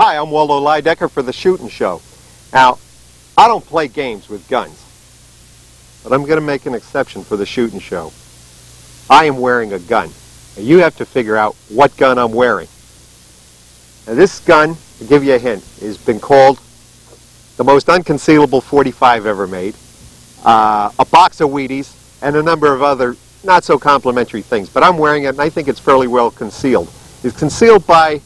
Hi, I'm Waldo Lydecker for the Shootin' Show. Now, I don't play games with guns, but I'm going to make an exception for the Shootin' Show. I am wearing a gun. Now, you have to figure out what gun I'm wearing. Now, this gun, to give you a hint, has been called the most unconcealable .45 ever made, a box of Wheaties, and a number of other not so complimentary things. But I'm wearing it, and I think it's fairly well concealed. It's concealed by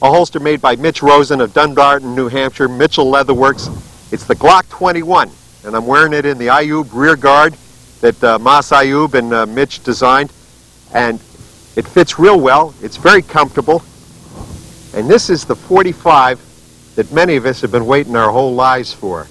a holster made by Mitch Rosen of Dunbarton, New Hampshire, Mitchell Leatherworks. It's the Glock 21, and I'm wearing it in the Ayub rear guard that Mas Ayub and Mitch designed, and it fits real well. It's very comfortable, and this is the .45 that many of us have been waiting our whole lives for.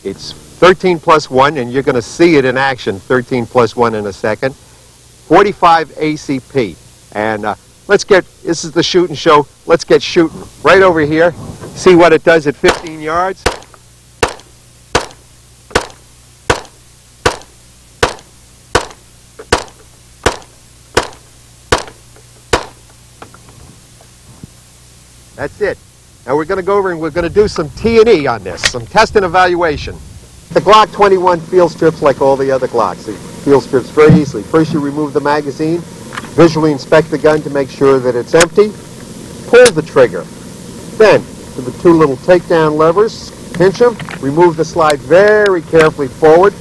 It's 13+1, and you're going to see it in action, 13+1 in a second. .45 ACP, and this is the Shootin' Show. Let's get shooting. Right over here, see what it does at 15 yards. That's it. Now we're going to go over and we're going to do some T&E on this, some test and evaluation. The Glock 21 field strips like all the other Glocks. It field strips very easily. First you remove the magazine, visually inspect the gun to make sure that it's empty, pull the trigger. Then, to the two little takedown levers, pinch them, remove the slide very carefully forward,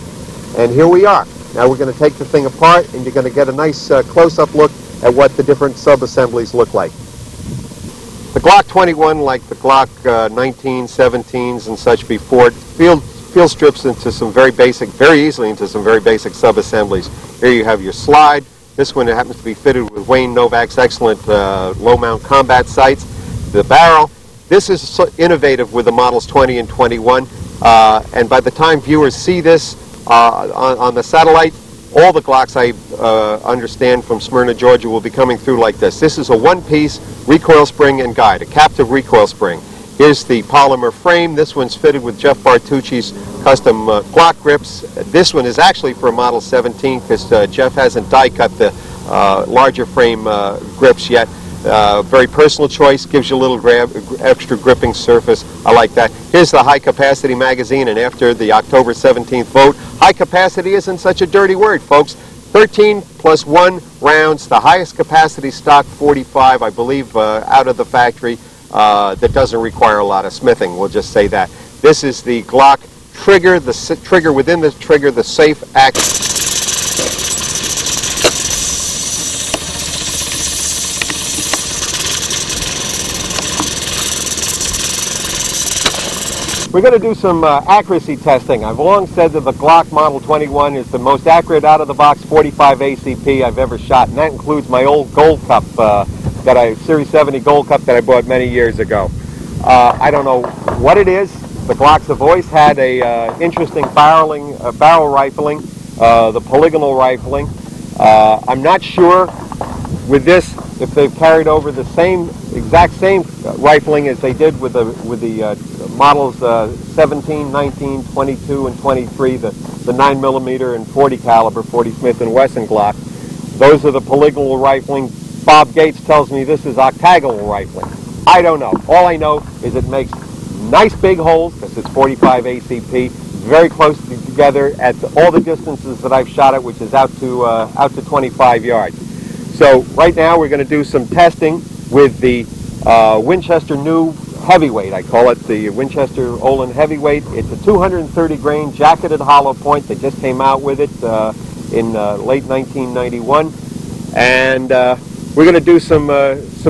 and here we are. Now we're going to take the thing apart, and you're going to get a nice close-up look at what the different sub-assemblies look like. The Glock 21, like the Glock 19, 17s and such before, field strips into some very easily into some very basic sub-assemblies. Here you have your slide. This one happens to be fitted with Wayne Novak's excellent low-mount combat sights. The barrel, this is so innovative with the models 20 and 21, and by the time viewers see this on the satellite, all the Glocks I understand from Smyrna, Georgia will be coming through like this. This is a one-piece recoil spring and guide, a captive recoil spring. Here's the polymer frame. This one's fitted with Jeff Bartucci's custom Glock grips. This one is actually for a Model 17 because Jeff hasn't die-cut the larger frame grips yet. Very personal choice, gives you a little extra gripping surface. I like that. Here's the high-capacity magazine, and after the October 17th vote, high-capacity isn't such a dirty word, folks. 13+1 rounds, the highest capacity stock .45, I believe, out of the factory. That doesn't require a lot of smithing, we'll just say that. This is the Glock trigger, the trigger within the trigger, the safe action. We're going to do some accuracy testing. I've long said that the Glock Model 21 is the most accurate out-of-the-box .45 ACP I've ever shot, and that includes my old Gold Cup Series 70 Gold Cup that I bought many years ago. I don't know what it is. The Glocks have always had a interesting barrel rifling, the polygonal rifling. I'm not sure with this if they've carried over the exact same rifling as they did with the models 17, 19, 22, and 23, the 9mm and 40 caliber 40 Smith & Wesson Glock. Those are the polygonal rifling. Bob Gates tells me this is octagonal rifling. I don't know. All I know is it makes nice big holes because it's .45 ACP, very close together at all the distances that I've shot it, which is out to 25 yards. So right now we're going to do some testing with the Winchester New Heavyweight. I call it the Winchester Olin Heavyweight. It's a 230 grain jacketed hollow point. They just came out with it in late 1991, and we're going to do some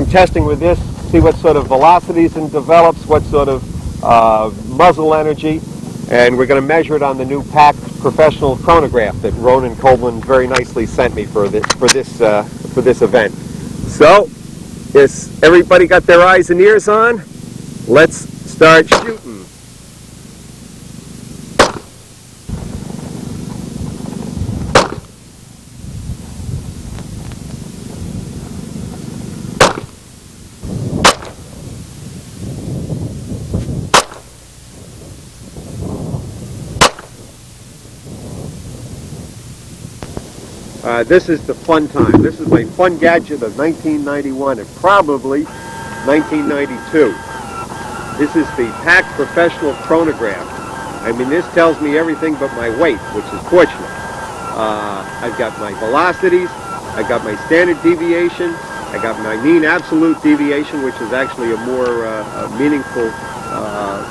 testing with this, see what sort of velocities it develops, what sort of muzzle energy, and we're going to measure it on the new PAC professional chronograph that Ronan Coleman very nicely sent me for this event. So, everybody got their eyes and ears on? Let's start shooting. This is the fun time. This is my fun gadget of 1991 and probably 1992. This is the PAC Professional Chronograph. I mean, this tells me everything but my weight, which is fortunate. I've got my velocities, I've got my standard deviation, I got my mean absolute deviation, which is actually a more meaningful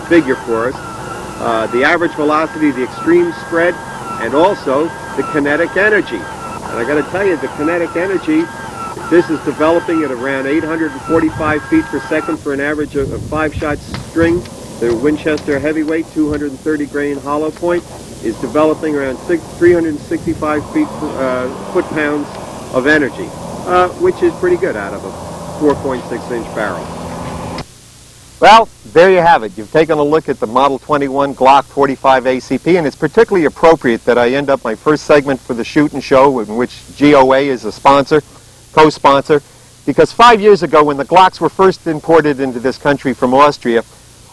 figure for us. The average velocity, the extreme spread, and also the kinetic energy. And I got to tell you, the kinetic energy, this is developing at around 845 feet per second for an average of 5-shot string. The Winchester heavyweight, 230 grain hollow point, is developing around 365 foot-pounds of energy, which is pretty good out of a 4.6-inch barrel. Well, there you have it. You've taken a look at the Model 21 Glock 45 ACP, and it's particularly appropriate that I end up my first segment for the Shootin' Show, in which GOA is a sponsor, co-sponsor, because 5 years ago when the Glocks were first imported into this country from Austria,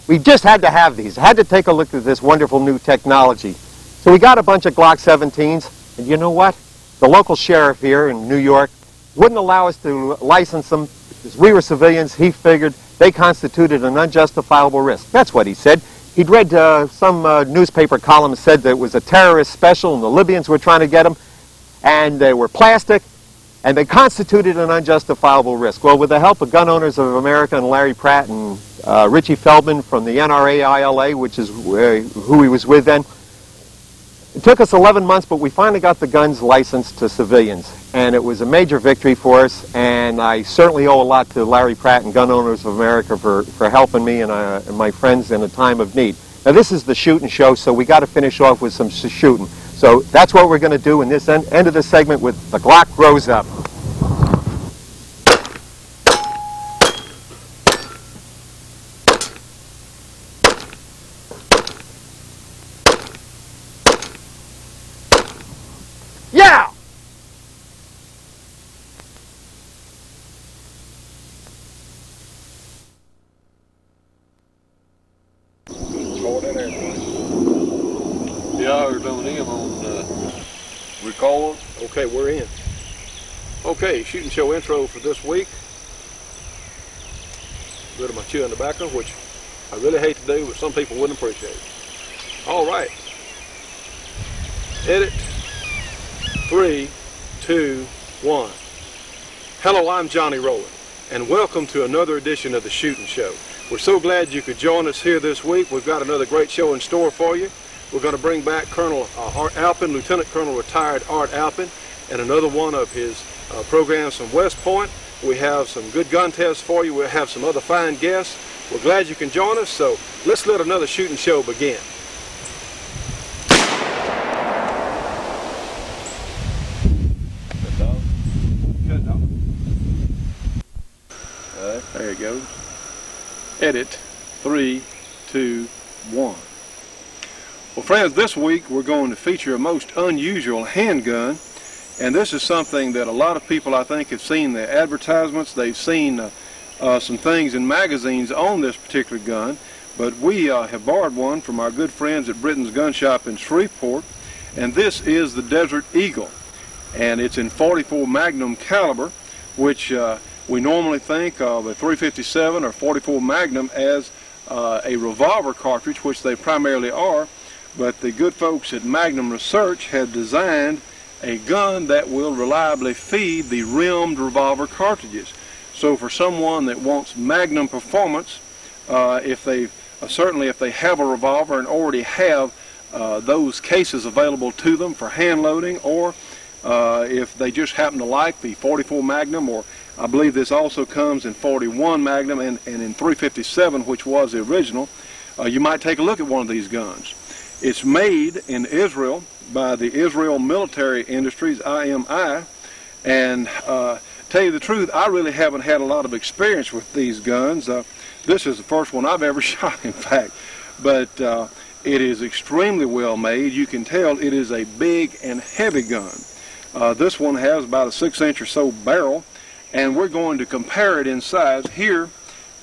we just had to have these. I had to take a look at this wonderful new technology. So we got a bunch of Glock 17s, and you know what? The local sheriff here in New York wouldn't allow us to license them because we were civilians. He figured they constituted an unjustifiable risk. That's what he said. He'd read some newspaper column said that it was a terrorist special and the Libyans were trying to get them, and they were plastic, and they constituted an unjustifiable risk. Well, with the help of Gun Owners of America and Larry Pratt and Richie Feldman from the NRA-ILA, which is who he was with then, it took us 11 months, but we finally got the guns licensed to civilians, and it was a major victory for us, and I certainly owe a lot to Larry Pratt and Gun Owners of America for helping me and my friends in a time of need. Now, this is the Shootin' Show, so we got to finish off with some shooting. So that's what we're going to do in this end of the segment with the Glock Grows Up. Yeah! Yeah, we're doing in on record. Okay, we're in. Okay, Shootin' Show intro for this week. Rid of my chewing tobacco, which I really hate to do, but some people wouldn't appreciate it. All right. Edit. 3, 2, 1. Hello, I'm Johnny Rowland, and welcome to another edition of the Shootin' Show. We're so glad you could join us here this week. We've got another great show in store for you. We're going to bring back Colonel Art Alpin, Lieutenant Colonel retired Art Alpin, and another one of his programs from West Point. We have some good gun tests for you. We'll have some other fine guests. We're glad you can join us, so let's let another Shootin' Show begin. There it goes. Edit. 3, 2, 1. Well, friends, this week we're going to feature a most unusual handgun, and this is something that a lot of people, I think, have seen the advertisements. They've seen some things in magazines on this particular gun, but we have borrowed one from our good friends at Britain's Gun Shop in Shreveport, and this is the Desert Eagle, and it's in .44 Magnum caliber, which we normally think of a .357 or .44 Magnum as a revolver cartridge, which they primarily are, but the good folks at Magnum Research have designed a gun that will reliably feed the rimmed revolver cartridges. So for someone that wants Magnum performance, certainly if they have a revolver and already have those cases available to them for hand loading, or if they just happen to like the .44 Magnum, or I believe this also comes in .41 Magnum and in .357, which was the original, you might take a look at one of these guns. It's made in Israel by the Israel Military Industries, IMI, and tell you the truth, I really haven't had a lot of experience with these guns. This is the first one I've ever shot, in fact, but it is extremely well made. You can tell it is a big and heavy gun. This one has about a 6-inch or so barrel, and we're going to compare it in size. Here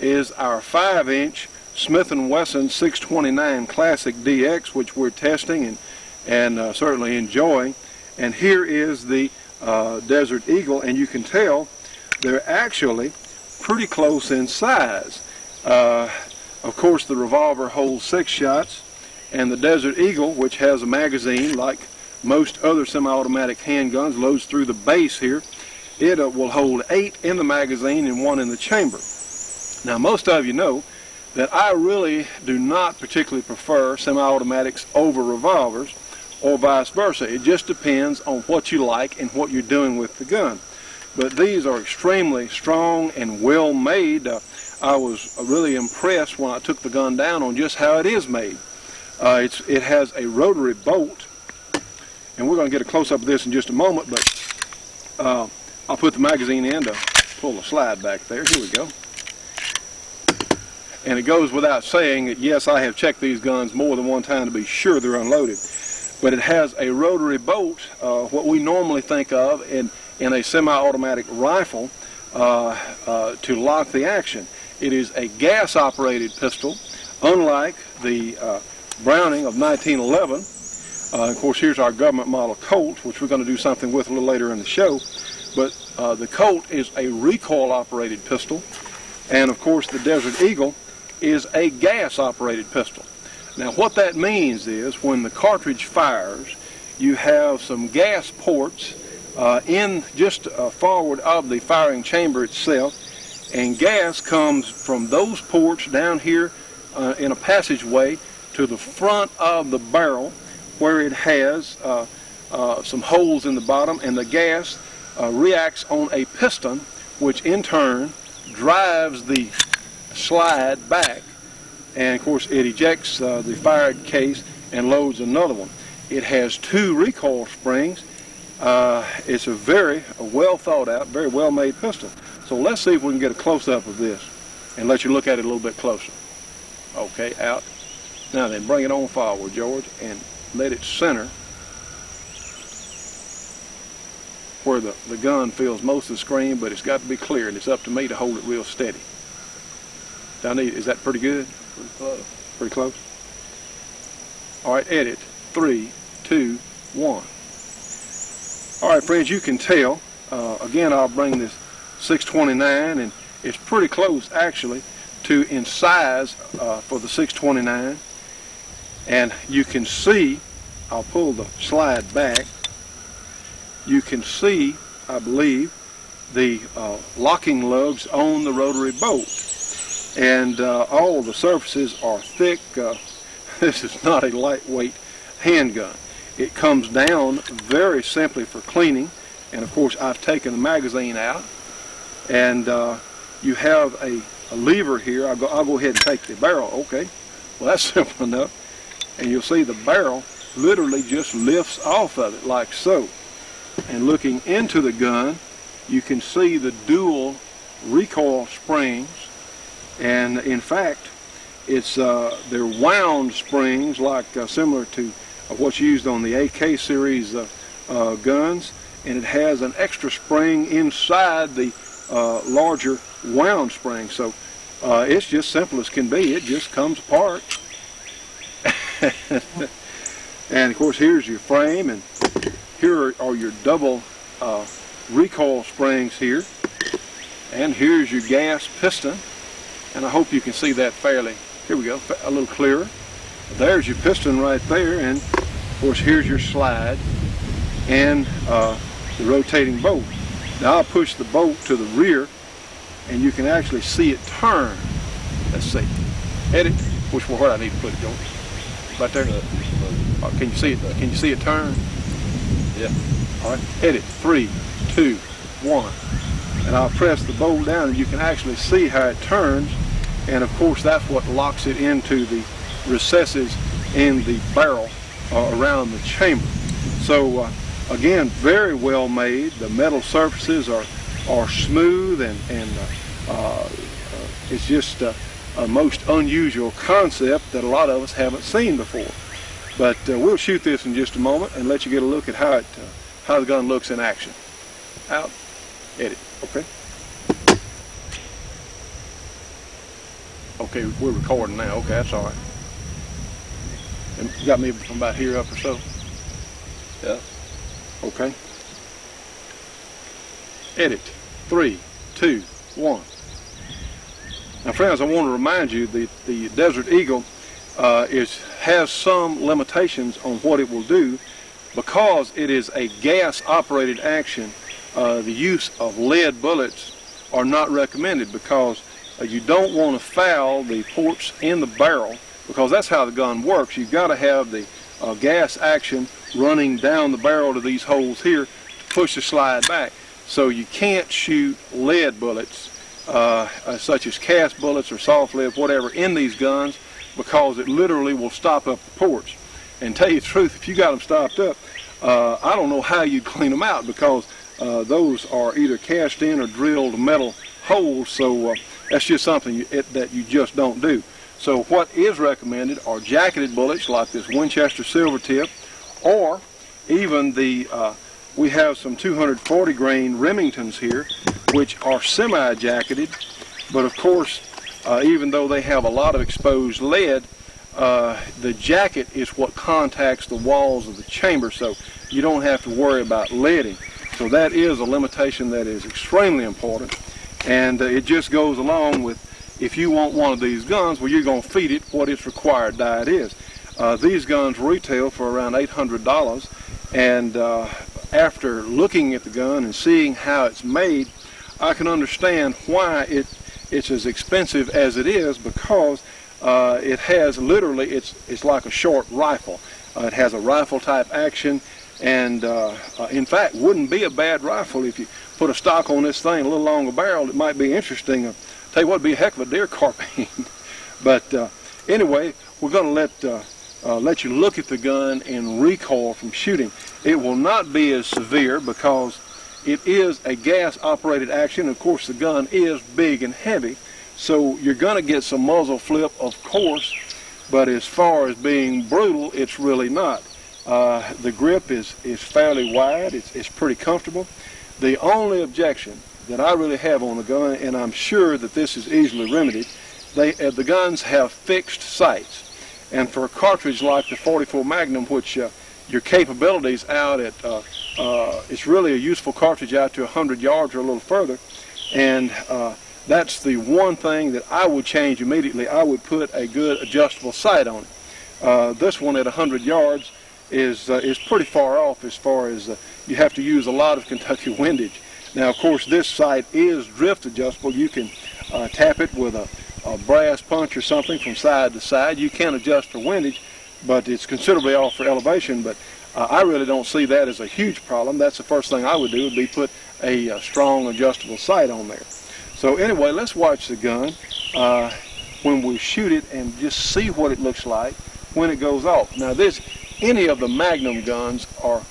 is our 5-inch Smith & Wesson 629 Classic DX, which we're testing and certainly enjoying. And here is the Desert Eagle, and you can tell they're actually pretty close in size. Of course, the revolver holds 6 shots, and the Desert Eagle, which has a magazine like most other semi-automatic handguns, loads through the base here. It will hold 8 in the magazine and 1 in the chamber. Now, most of you know that I really do not particularly prefer semi-automatics over revolvers, or vice versa. It just depends on what you like and what you're doing with the gun. But these are extremely strong and well made. I was really impressed when I took the gun down on just how it is made. It has a rotary bolt, and we're going to get a close-up of this in just a moment, but I'll put the magazine in to pull the slide back there. Here we go. And it goes without saying that, yes, I have checked these guns more than one time to be sure they're unloaded. But it has a rotary bolt, what we normally think of in a semi-automatic rifle, to lock the action. It is a gas-operated pistol, unlike the Browning of 1911. Of course, here's our government model Colt, which we're going to do something with a little later in the show. But the Colt is a recoil-operated pistol, and of course the Desert Eagle is a gas-operated pistol. Now, what that means is when the cartridge fires, you have some gas ports in just forward of the firing chamber itself, and gas comes from those ports down here in a passageway to the front of the barrel, where it has some holes in the bottom, and the gas reacts on a piston, which in turn drives the slide back, and of course it ejects the fired case and loads another one. It has 2 recoil springs. It's a very well thought out, very well made pistol. So let's see if we can get a close-up of this and let you look at it a little bit closer. Okay, out. Now then, bring it on forward, George, and let it center where the gun fills most of the screen, but it's got to be clear, and it's up to me to hold it real steady. Is that pretty good? Pretty close. Pretty close? All right, edit. 3, 2, 1. All right, friends, you can tell. Again, I'll bring this 629, and it's pretty close, actually, in size for the 629. And you can see, I'll pull the slide back, you can see, I believe, the locking lugs on the rotary bolt. And all the surfaces are thick. This is not a lightweight handgun. It comes down very simply for cleaning. And of course, I've taken the magazine out. And you have a lever here. I'll go ahead and take the barrel. Okay, well, that's simple enough. And you'll see the barrel literally just lifts off of it like so. And looking into the gun, you can see the dual recoil springs. And in fact, they're wound springs, like similar to what's used on the AK series guns. And it has an extra spring inside the larger wound spring. So it's just simple as can be. It just comes apart. And of course, here's your frame, and here are your double recoil springs here, and here's your gas piston, and I hope you can see that fairly. Here we go, a little clearer. There's your piston right there, and of course here's your slide and the rotating bolt. Now I'll push the bolt to the rear, and you can actually see it turn. Let's see. Edit. Where I need to put it, George? Right there. Can you see it? Can you see it turn? Yeah. All right. Edit. 3, 2, 1. And I'll press the bolt down, and you can actually see how it turns. And of course, that's what locks it into the recesses in the barrel around the chamber. So again, very well made. The metal surfaces are smooth, and it's just a most unusual concept that a lot of us haven't seen before. But we'll shoot this in just a moment and let you get a look at how the gun looks in action. Out. Edit. Okay. Okay, we're recording now. Okay, that's all right. And you got me from about here up or so? Yeah. Okay. Edit. 3, 2, 1. Now friends, I want to remind you that the Desert Eagle has some limitations on what it will do because it is a gas operated action. The use of lead bullets are not recommended because you don't want to foul the ports in the barrel, because that's how the gun works. You've got to have the gas action running down the barrel to these holes here to push the slide back. So you can't shoot lead bullets such as cast bullets or soft lead, whatever, in these guns, because it literally will stop up the ports. And tell you the truth, if you got them stopped up, I don't know how you'd clean them out, because those are either cast in or drilled metal holes, so that's just something that you just don't do. So what is recommended are jacketed bullets like this Winchester silver tip, or even we have some 240 grain Remingtons here, which are semi-jacketed, but of course, even though they have a lot of exposed lead, the jacket is what contacts the walls of the chamber, so you don't have to worry about leading. So that is a limitation that is extremely important, and it just goes along with, if you want one of these guns, well, you're going to feed it what its required diet is. These guns retail for around $800, and after looking at the gun and seeing how it's made, I can understand why it's as expensive as it is, because it has literally, it's like a short rifle. It has a rifle type action, and in fact wouldn't be a bad rifle if you put a stock on this thing, a little longer barrel. It might be interesting. Tell you what, it'd be a heck of a deer carbine. But anyway, we're going to let you look at the gun in recoil from shooting. It will not be as severe because it is a gas operated action. Of course, the gun is big and heavy, so you're going to get some muzzle flip, of course, but as far as being brutal, it's really not. The grip is fairly wide. It's pretty comfortable. The only objection that I really have on the gun, and I'm sure that this is easily remedied, the guns have fixed sights. And for a cartridge like the 44 Magnum, which your capabilities out at, it's really a useful cartridge out to 100 yards or a little further, and that's the one thing that I would change immediately. I would put a good adjustable sight on it. This one at 100 yards is pretty far off, as far as you have to use a lot of Kentucky windage. Now, of course, this sight is drift adjustable. You can tap it with a brass punch or something from side to side. You can adjust for windage, but it's considerably off for elevation. But I really don't see that as a huge problem. That's the first thing I would do, would be put a strong adjustable sight on there. So anyway, let's watch the gun when we shoot it and just see what it looks like when it goes off. Now, any of the Magnum guns are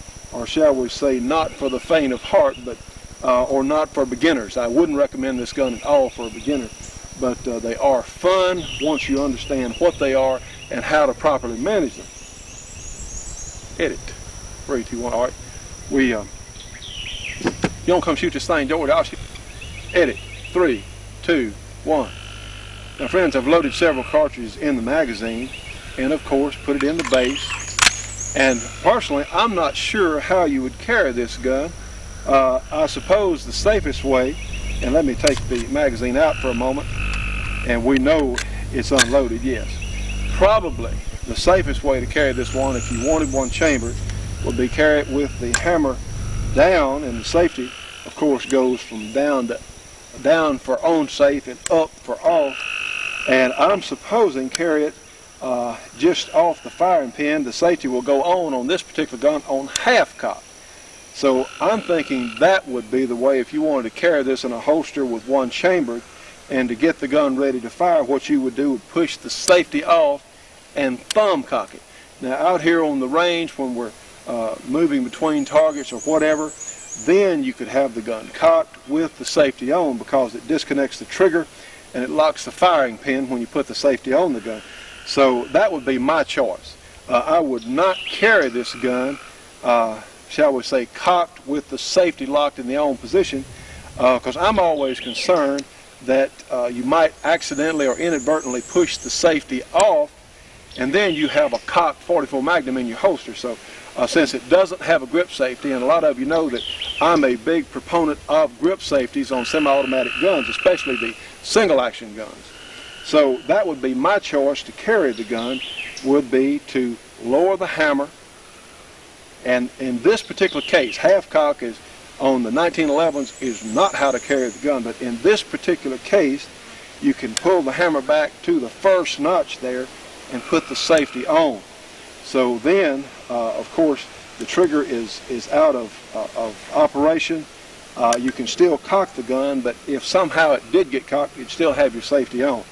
shall we say, not for the faint of heart, but or not for beginners. I wouldn't recommend this gun at all for a beginner, but they are fun once you understand what they are and how to properly manage them. Edit. 3, 2, 1. All right. You don't come shoot this thing, George. I'll shoot. Edit. 3, 2, 1. Now, friends, I've loaded several cartridges in the magazine, and of course put it in the base. And personally, I'm not sure how you would carry this gun. I suppose the safest way, and let me take the magazine out for a moment, and we know it's unloaded, yes. Probably the safest way to carry this one, if you wanted one chambered, would be carry it with the hammer down, and the safety, of course, goes from down for on safe and up for off. And I'm supposing carry it just off the firing pin. The safety will go on this particular gun on half cock. So I'm thinking that would be the way if you wanted to carry this in a holster with one chambered, and to get the gun ready to fire, what you would do would push the safety off and thumb cock it. Now, out here on the range, when we're moving between targets or whatever, then you could have the gun cocked with the safety on, because it disconnects the trigger and it locks the firing pin when you put the safety on the gun. So that would be my choice. I would not carry this gun, shall we say, cocked with the safety locked in the on position, because I'm always concerned that you might accidentally or inadvertently push the safety off, and then you have a cocked 44 Magnum in your holster. So since it doesn't have a grip safety, and a lot of you know that I'm a big proponent of grip safeties on semi-automatic guns, especially the single action guns. So that would be my choice to carry the gun, would be to lower the hammer. And in this particular case, half cock is on the 1911s is not how to carry the gun, but in this particular case, you can pull the hammer back to the first notch there and put the safety on. So then, of course, the trigger is out of operation. You can still cock the gun, but if somehow it did get cocked, you'd still have your safety on.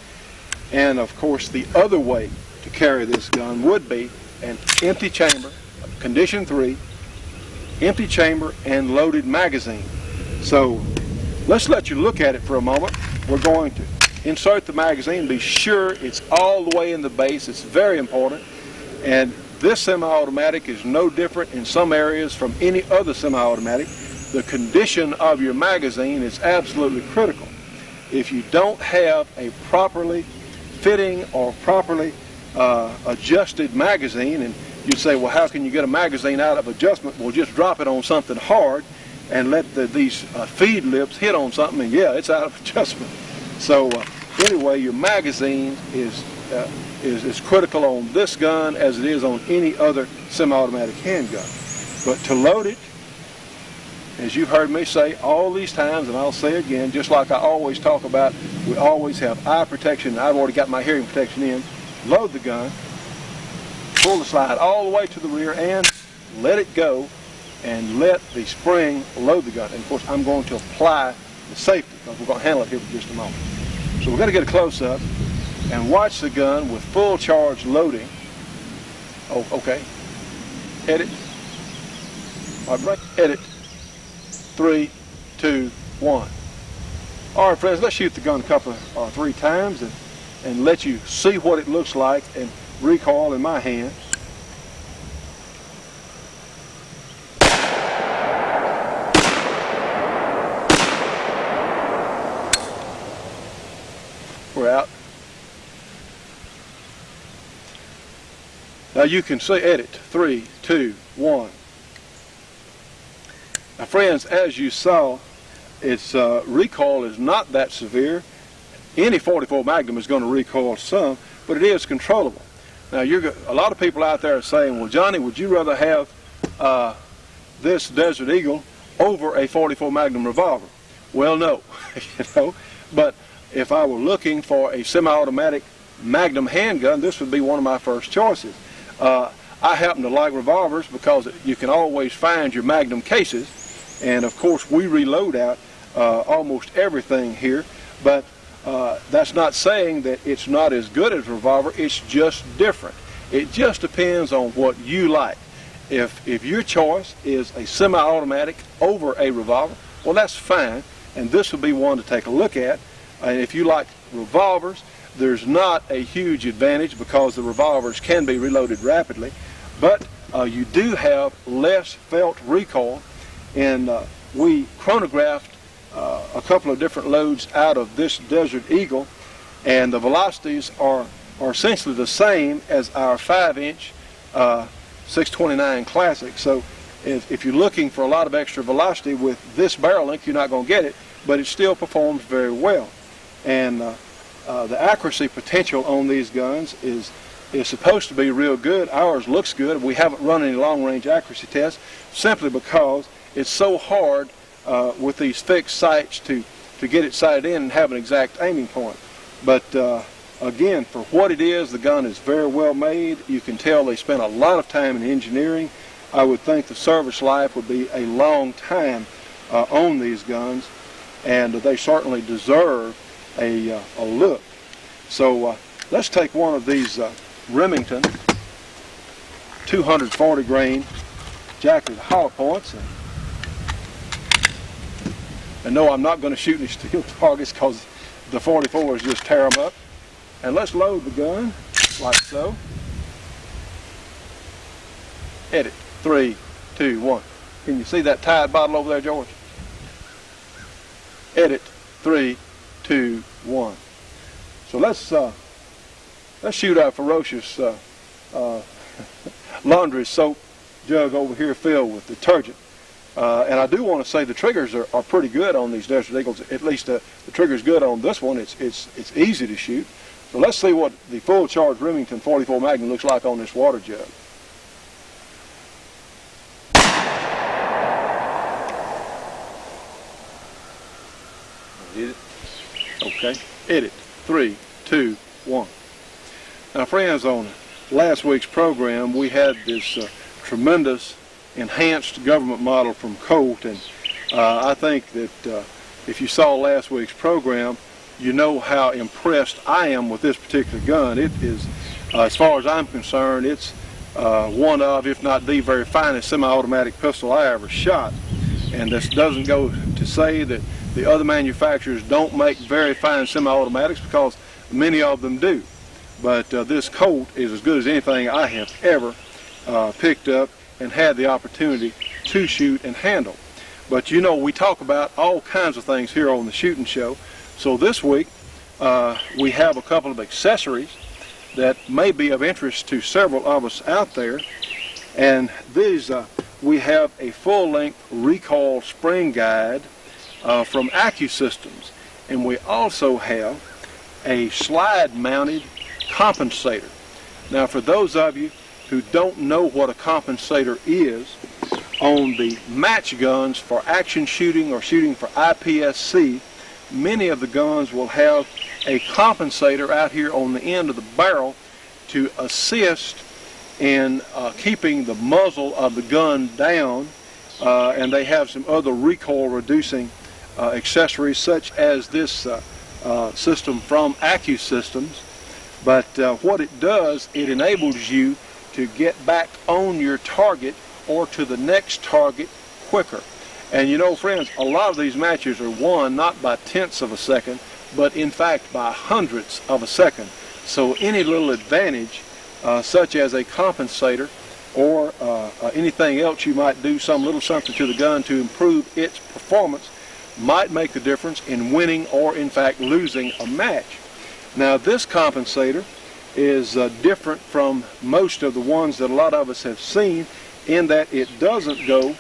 And of course, the other way to carry this gun would be an empty chamber, condition 3, empty chamber and loaded magazine. So let's let you look at it for a moment. We're going to insert the magazine, be sure it's all the way in the base. It's very important. And this semi-automatic is no different in some areas from any other semi-automatic. The condition of your magazine is absolutely critical. If you don't have a properly fitting or properly adjusted magazine, and you'd say, well, how can you get a magazine out of adjustment? Well, just drop it on something hard and let these feed lips hit on something, and yeah, it's out of adjustment. So anyway, your magazine is critical on this gun as it is on any other semi-automatic handgun. But to load it, as you've heard me say all these times, and I'll say again, just like I always talk about, we always have eye protection, and I've already got my hearing protection in. Load the gun, pull the slide all the way to the rear, and let it go, and let the spring load the gun. And of course, I'm going to apply the safety, because we're going to handle it here for just a moment. So we're going to get a close-up and watch the gun with full charge loading. Oh, okay. Edit. All right, edit. 3, 2, 1. All right, friends, let's shoot the gun a couple or 3 times and let you see what it looks like and recoil in my hand. We're out. Now you can see, edit, 3, 2, 1. Now friends, as you saw, its recoil is not that severe. Any 44 Magnum is going to recoil some, but it is controllable. Now a lot of people out there are saying, well, Johnny, would you rather have this Desert Eagle over a 44 Magnum revolver? Well, no, you know, but if I were looking for a semi-automatic Magnum handgun, this would be one of my first choices. I happen to like revolvers because you can always find your Magnum cases, and of course we reload out almost everything here, but that's not saying that it's not as good as a revolver. It's just different. It just depends on what you like. If your choice is a semi-automatic over a revolver, well, that's fine, and this would be one to take a look at. And if you like revolvers, there's not a huge advantage because the revolvers can be reloaded rapidly, but you do have less felt recoil. And we chronographed a couple of different loads out of this Desert Eagle, and the velocities are essentially the same as our 5-inch 629 Classic. So if you're looking for a lot of extra velocity with this barrel length, you're not going to get it, but it still performs very well. And the accuracy potential on these guns is supposed to be real good. Ours looks good. We haven't run any long-range accuracy tests simply because it's so hard with these fixed sights to get it sighted in and have an exact aiming point. But again, for what it is, the gun is very well made. You can tell they spent a lot of time in engineering. I would think the service life would be a long time on these guns, and they certainly deserve a look. So let's take one of these Remington 240 grain jacketed hollow points, and no, I'm not going to shoot any steel targets because the 44s just tear them up. And let's load the gun like so. Edit, 3, 2, 1. Can you see that Tide bottle over there, George? Edit, 3, 2, 1. So let's shoot our ferocious laundry soap jug over here filled with detergent. And I do want to say the triggers are pretty good on these Desert Eagles. At least the trigger's good on this one. It's easy to shoot. So let's see what the full charge Remington 44 Magnum looks like on this water jug. Hit it. Okay, hit it. 3, 2, 1. Now friends, on last week's program we had this tremendous enhanced government model from Colt, and I think that if you saw last week's program, you know how impressed I am with this particular gun. It is, as far as I'm concerned, it's one of, if not the very finest semi-automatic pistol I ever shot. And this doesn't go to say that the other manufacturers don't make very fine semi-automatics, because many of them do. But this Colt is as good as anything I have ever picked up and had the opportunity to shoot and handle. But you know, we talk about all kinds of things here on the Shootin' Show. So this week we have a couple of accessories that may be of interest to several of us out there. And these, we have a full-length recoil spring guide from AccuSystems, and we also have a slide-mounted compensator. Now, for those of you who don't know what a compensator is, on the match guns for action shooting or shooting for IPSC, many of the guns will have a compensator out here on the end of the barrel to assist in keeping the muzzle of the gun down, and they have some other recoil reducing accessories such as this system from AccuSystems. But what it does, it enables you to get back on your target or to the next target quicker. And you know, friends, a lot of these matches are won not by tenths of a second, but in fact by hundredths of a second. So any little advantage, such as a compensator or anything else you might do, some little something to the gun to improve its performance, might make the difference in winning or in fact losing a match. Now, this compensator is different from most of the ones that a lot of us have seen, in that it doesn't go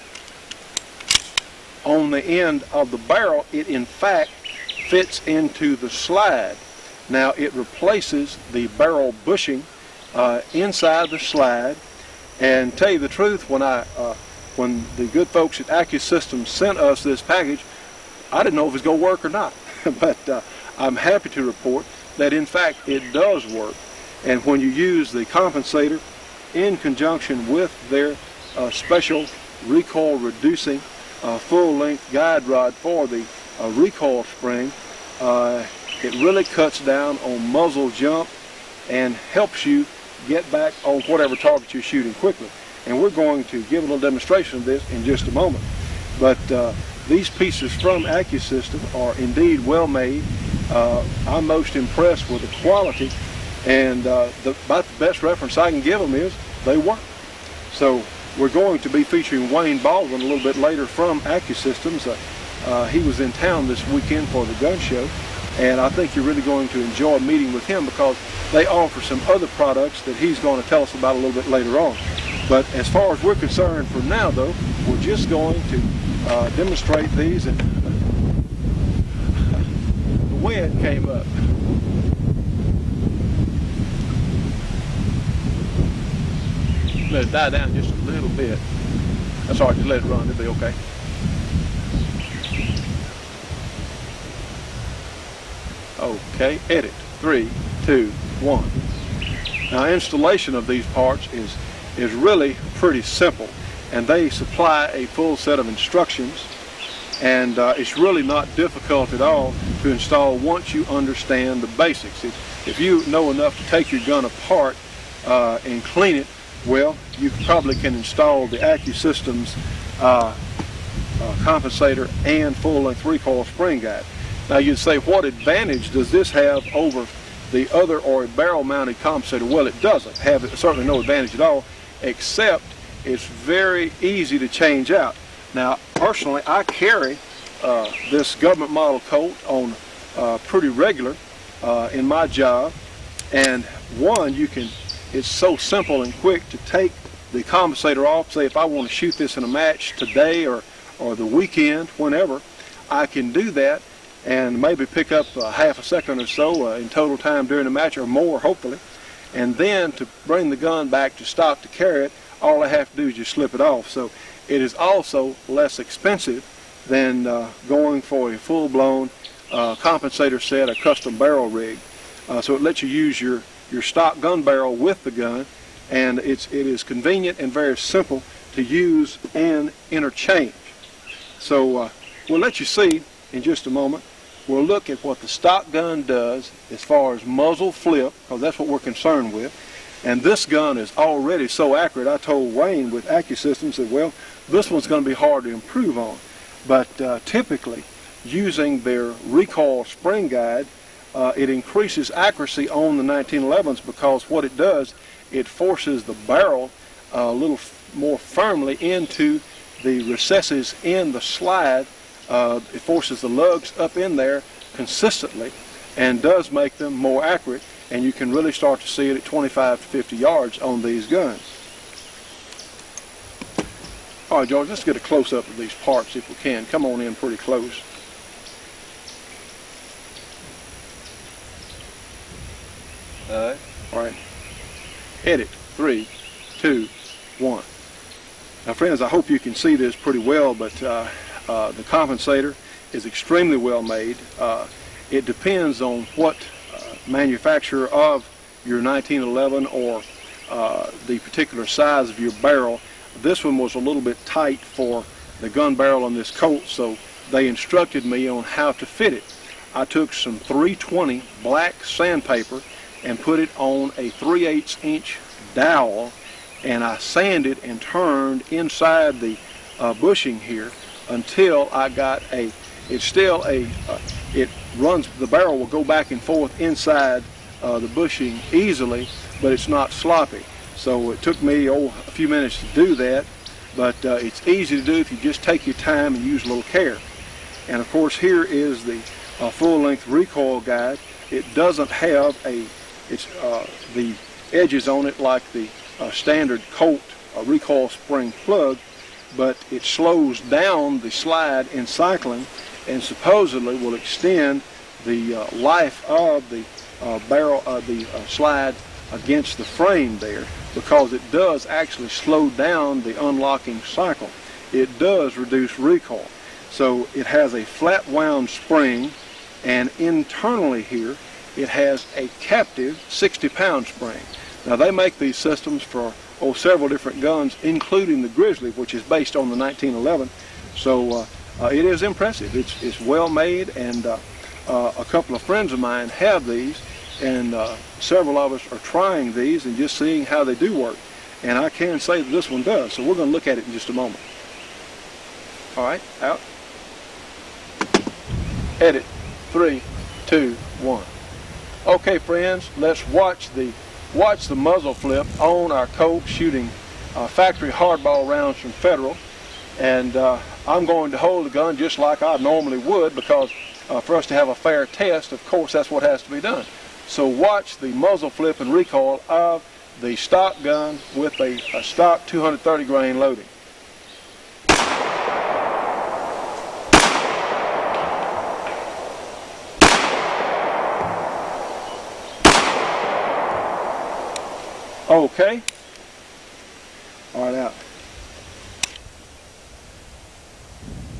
on the end of the barrel. It in fact fits into the slide. Now, it replaces the barrel bushing inside the slide. And tell you the truth, when the good folks at AccuSystems sent us this package, I didn't know if it was going to work or not. But I'm happy to report that in fact it does work. And when you use the compensator in conjunction with their special recoil reducing full-length guide rod for the recoil spring, it really cuts down on muzzle jump and helps you get back on whatever target you're shooting quickly. And we're going to give a little demonstration of this in just a moment. But these pieces from AccuSystem are indeed well made. I'm most impressed with the quality, and about the best reference I can give them is they work. So we're going to be featuring Wayne Baldwin a little bit later from AccuSystems. He was in town this weekend for the gun show, and I think you're really going to enjoy meeting with him, because they offer some other products that he's going to tell us about a little bit later on. But as far as we're concerned for now, though, we're just going to demonstrate these, and the wind came up. Let it die down just a little bit. That's all right, just let it run, it'll be okay. Okay, edit. 3, 2, 1. Now, installation of these parts is really pretty simple, and they supply a full set of instructions, and it's really not difficult at all to install once you understand the basics. If you know enough to take your gun apart and clean it, well, you probably can install the AccuSystems compensator and full-length recoil spring guide. Now, you'd say, what advantage does this have over the other or a barrel-mounted compensator? Well, it doesn't have certainly no advantage at all, except it's very easy to change out. Now, personally, I carry this government model Colt on pretty regular in my job, and one, it's so simple and quick to take the compensator off. Say if I want to shoot this in a match today or the weekend, whenever, I can do that and maybe pick up half a second or so in total time during the match, or more hopefully. And then to bring the gun back to stock to carry it, all I have to do is just slip it off. So it is also less expensive than going for a full-blown compensator set, a custom barrel rig. So it lets you use your stock gun barrel with the gun, and it is convenient and very simple to use and interchange. So we'll let you see in just a moment. We'll look at what the stock gun does as far as muzzle flip, because that's what we're concerned with. And this gun is already so accurate, I told Wayne with AccuSystems that, well, this one's going to be hard to improve on. But typically, using their recoil spring guide, it increases accuracy on the 1911s, because what it does, it forces the barrel a little more firmly into the recesses in the slide. It forces the lugs up in there consistently and does make them more accurate, and you can really start to see it at 25 to 50 yards on these guns. All right, George, let's get a close-up of these parts if we can. Come on in pretty close. All right. Edit. 3, 2, 1. Now, friends, I hope you can see this pretty well, but the compensator is extremely well made. It depends on what manufacturer of your 1911 or the particular size of your barrel. This one was a little bit tight for the gun barrel on this Colt, so they instructed me on how to fit it. I took some 320 black sandpaper and put it on a 3/8 inch dowel, and I sanded and turned inside the bushing here until I got it runs, the barrel will go back and forth inside the bushing easily, but it's not sloppy. So it took me a few minutes to do that, but it's easy to do if you just take your time and use a little care. And of course, here is the full-length recoil guide. It doesn't have the edges on it like the standard Colt recoil spring plug, but it slows down the slide in cycling and supposedly will extend the life of the barrel of the slide against the frame there, because it does actually slow down the unlocking cycle. It does reduce recoil. So it has a flat wound spring, and internally here it has a captive 60-pound spring. Now, they make these systems for several different guns, including the Grizzly, which is based on the 1911. So it is impressive. It's well made, and a couple of friends of mine have these, and several of us are trying these and just seeing how they do work. And I can say that this one does. So we're going to look at it in just a moment. All right, out. Edit. 3, 2, 1. Okay, friends, let's watch the muzzle flip on our Colt, shooting factory hardball rounds from Federal. And I'm going to hold the gun just like I normally would, because for us to have a fair test, of course, that's what has to be done. So watch the muzzle flip and recoil of the stock gun with a stock 230 grain loading. Okay. All right, out.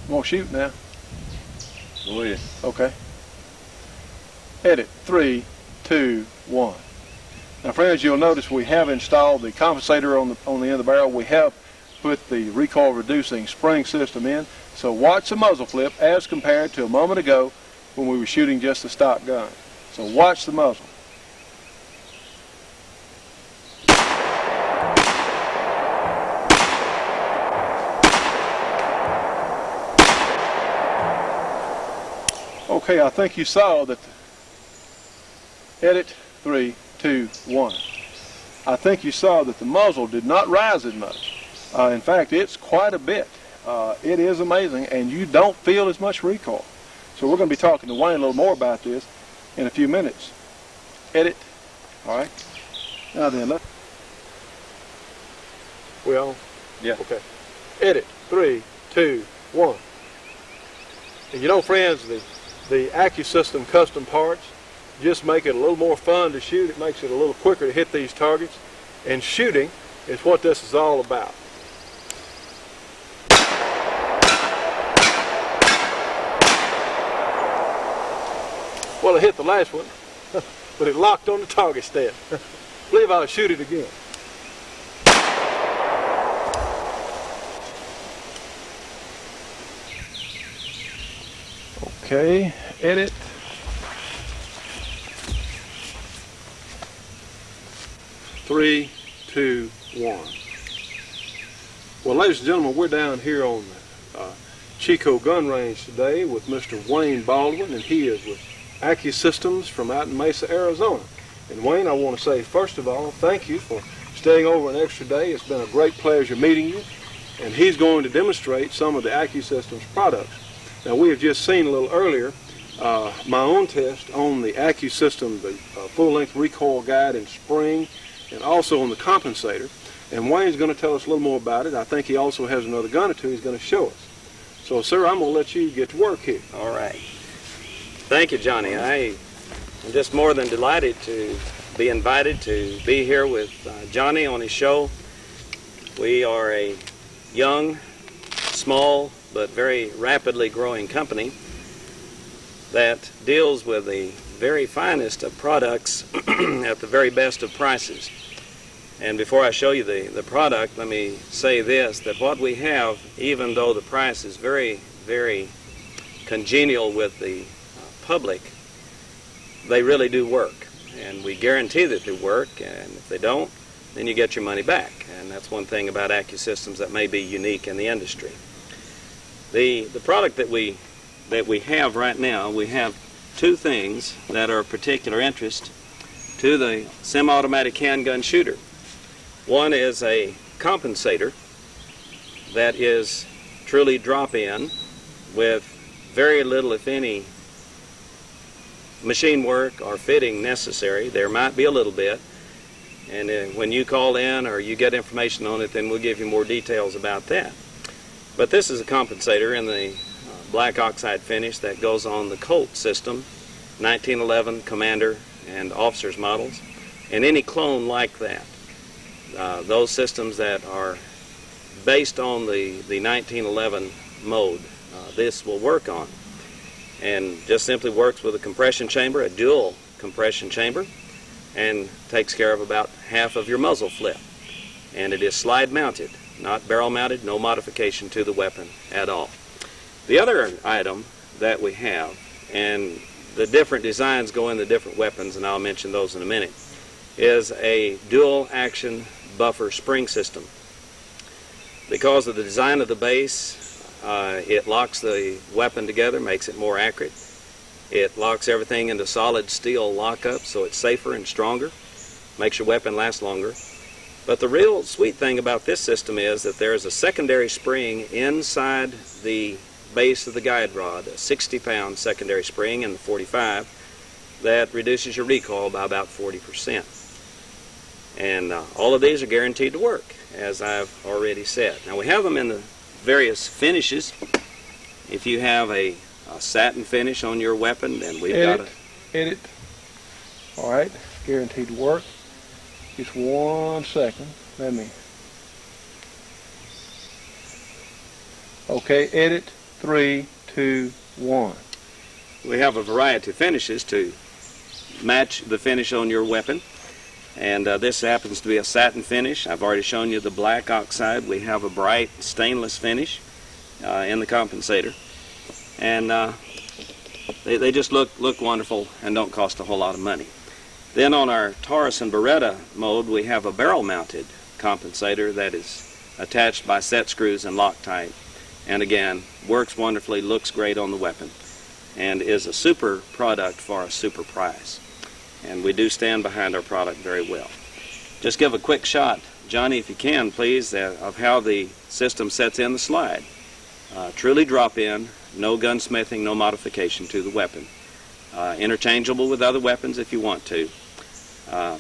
Won't shoot now. Go ahead. Okay. Edit. 3, 2, 1. Now, friends, you'll notice we have installed the compensator on the end of the barrel. We have put the recoil reducing spring system in. So watch the muzzle flip as compared to a moment ago when we were shooting just the stock gun. So watch the muzzle. Okay, I think you saw that. Edit. 3, 2, 1. I think you saw that the muzzle did not rise as much. In fact, it's quite a bit. It is amazing, and you don't feel as much recoil. So we're going to be talking to Wayne a little more about this in a few minutes. Edit. All right. Now then, let's. Well. Yeah. Okay. Edit. 3, 2, 1. And you know, friends, the AccuSystem custom parts just make it a little more fun to shoot. It makes it a little quicker to hit these targets. And shooting is what this is all about. Well, I hit the last one, but it locked on the target stand. I believe I'll shoot it again. Okay, edit. Three, two, one. Well, ladies and gentlemen, we're down here on the Chico gun range today with Mr. Wayne Baldwin, and he is with AccuSystems from out in Mesa, Arizona. And Wayne, I want to say, first of all, thank you for staying over an extra day. It's been a great pleasure meeting you. And he's going to demonstrate some of the AccuSystems products. Now, we have just seen a little earlier my own test on the AccuSystem, the full-length recoil guide and spring, and also on the compensator. And Wayne's going to tell us a little more about it. I think he also has another gun or two he's going to show us. So, sir, I'm going to let you get to work here. All right. Thank you, Johnny. I am just more than delighted to be invited to be here with Johnny on his show. We are a young, small, but very rapidly growing company that deals with the very finest of products at the very best of prices. And before I show you the product, let me say this, that what we have, even though the price is very, very congenial with the public, they really do work. And we guarantee that they work, and if they don't, then you get your money back. And that's one thing about AccuSystems that may be unique in the industry. The product that we have right now, we have two things that are of particular interest to the semi-automatic handgun shooter. One is a compensator that is truly drop-in with very little, if any, machine work or fitting necessary. There might be a little bit, and when you call in or you get information on it, then we'll give you more details about that. But this is a compensator in the black oxide finish that goes on the Colt system, 1911 Commander and Officers models, and any clone like that. Those systems that are based on the 1911 mode, this will work on. And just simply works with a compression chamber, a dual compression chamber, and takes care of about half of your muzzle flip. And it is slide mounted, not barrel mounted, no modification to the weapon at all. The other item that we have, and the different designs go in the different weapons, and I'll mention those in a minute, is a dual action buffer spring system. Because of the design of the base, it locks the weapon together, makes it more accurate. It locks everything into solid steel lockup, so it's safer and stronger, makes your weapon last longer. But the real sweet thing about this system is that there is a secondary spring inside the base of the guide rod, a 60-pound secondary spring in the 45 that reduces your recoil by about 40%. And all of these are guaranteed to work, as I've already said. Now, we have them in the various finishes. If you have a satin finish on your weapon, then we've got a... Edit. All right, guaranteed to work. Just 1 second. Let me... Okay, edit. 3, 2, 1. We have a variety of finishes to match the finish on your weapon. And this happens to be a satin finish. I've already shown you the black oxide. We have a bright stainless finish in the compensator. And they just look wonderful and don't cost a whole lot of money. Then on our Taurus and Beretta mode, we have a barrel-mounted compensator that is attached by set screws and Loctite. And again, works wonderfully, looks great on the weapon, and is a super product for a super price. And we do stand behind our product very well. Just give a quick shot, Johnny, if you can, please, of how the system sets in the slide. Truly drop-in, no gunsmithing, no modification to the weapon. Interchangeable with other weapons if you want to.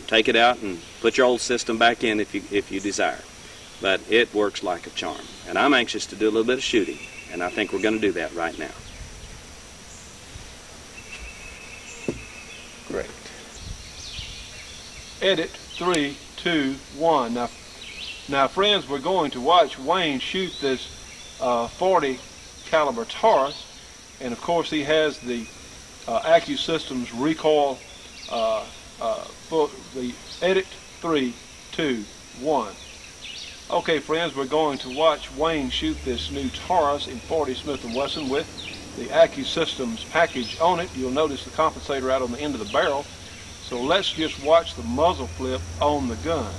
Take it out and put your old system back in if you desire. But it works like a charm. And I'm anxious to do a little bit of shooting, and I think we're going to do that right now. Great. Edit 3, 2, 1. Now friends, we're going to watch Wayne shoot this 40 caliber Taurus, and of course he has the AccuSystems recoil for the Edit 3, 2, 1. Okay friends, we're going to watch Wayne shoot this new Taurus in 40 Smith & Wesson with the AccuSystems package on it. You'll notice the compensator out on the end of the barrel. So let's just watch the muzzle flip on the gun.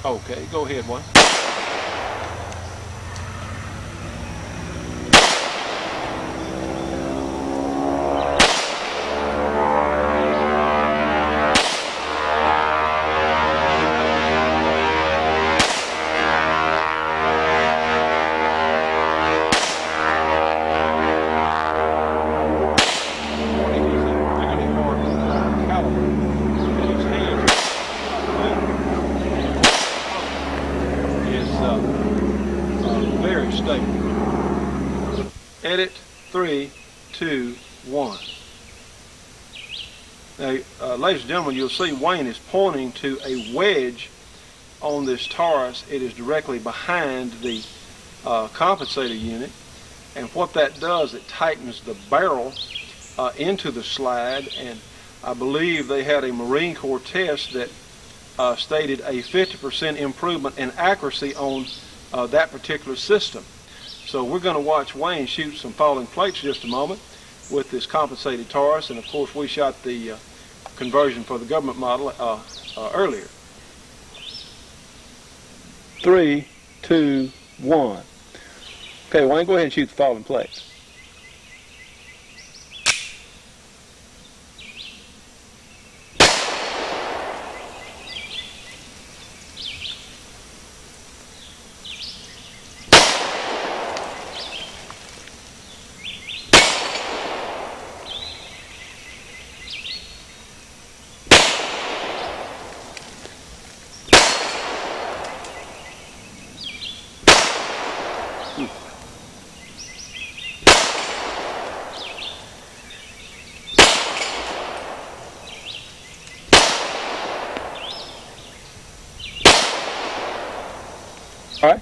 Okay, go ahead, Wayne. Very stable. Edit 3, 2, 1. Now, ladies and gentlemen, you'll see Wayne is pointing to a wedge on this Taurus. It is directly behind the compensator unit, and what that does, it tightens the barrel into the slide, and I believe they had a Marine Corps test that stated a 50% improvement in accuracy on that particular system. So we're going to watch Wayne shoot some falling plates just a moment with this compensated Taurus, and of course we shot the conversion for the government model earlier. 3, 2, 1. Okay, Wayne, go ahead and shoot the falling plates. All right.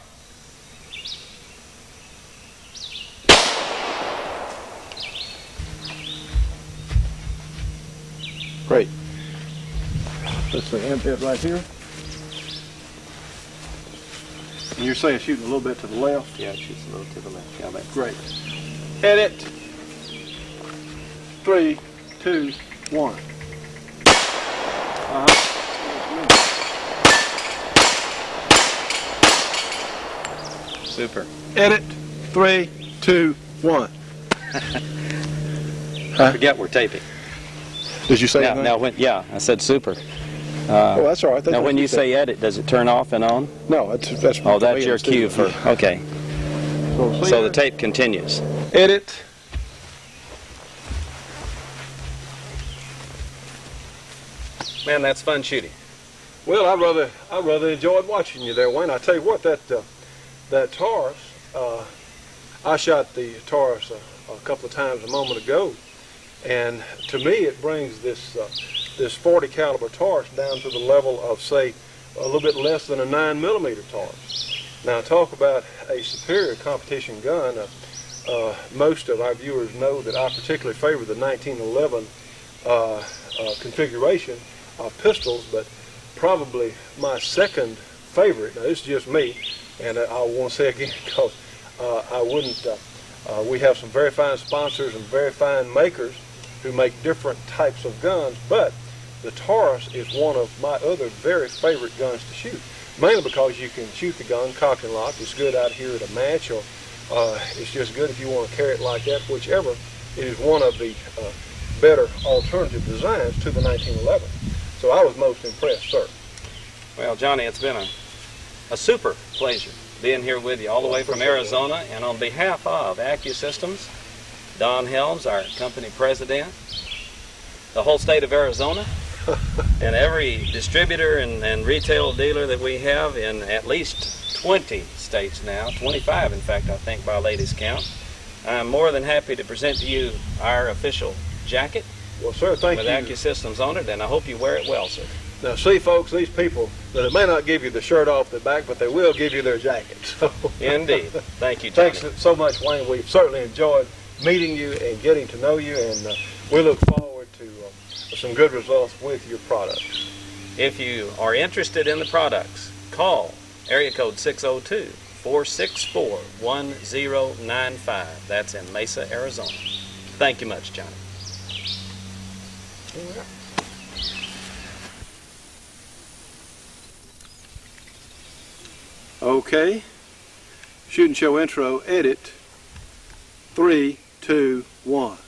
Great. Let's see, end bit right here. And you're saying shooting a little bit to the left? Yeah, it shoots a little to the left. Yeah, that's great. Edit 3, 2, 1. Super. Edit 3, 2, 1. I forget we're taping. Did you say that? Now when, yeah, I said super. Oh, that's all right. Now when you say edit, does it turn off and on? No, that's oh, that's your cue for, okay. So the tape continues. Edit. Man, that's fun shooting. Well, I rather enjoyed watching you there, Wayne. I tell you what, that Taurus, I shot the Taurus a couple of times a moment ago, and to me it brings this 40 caliber Taurus down to the level of, say, a little bit less than a 9mm Taurus. Now, talk about a superior competition gun. Most of our viewers know that I particularly favor the 1911 configuration of pistols, but probably my second favorite, now this is just me, and I want to say again because I wouldn't, we have some very fine sponsors and very fine makers who make different types of guns, but the Taurus is one of my other very favorite guns to shoot, mainly because you can shoot the gun cock and lock. It's good out here at a match, or it's just good if you want to carry it like that, whichever. It is one of the better alternative designs to the 1911. So I was most impressed, sir. Well, Johnny, it's been a super pleasure being here with you all the way from Arizona, and on behalf of AccuSystems, Don Helms, our company president, the whole state of Arizona, and every distributor and retail dealer that we have in at least 20 states now, 25 in fact, I think, by latest count, I'm more than happy to present to you our official jacket. Well, sir, thank you. With AccuSystems on it, and I hope you wear it well, sir. Now, see, folks, these people, that may not give you the shirt off the back, but they will give you their jacket. So. Indeed. Thank you, Johnny. Thanks so much, Wayne. We've certainly enjoyed meeting you and getting to know you, and we look forward to some good results with your products. If you are interested in the products, call area code 602-464-1095. That's in Mesa, Arizona. Thank you much, Johnny. Okay, Shootin' Show intro, edit, 3, 2, 1.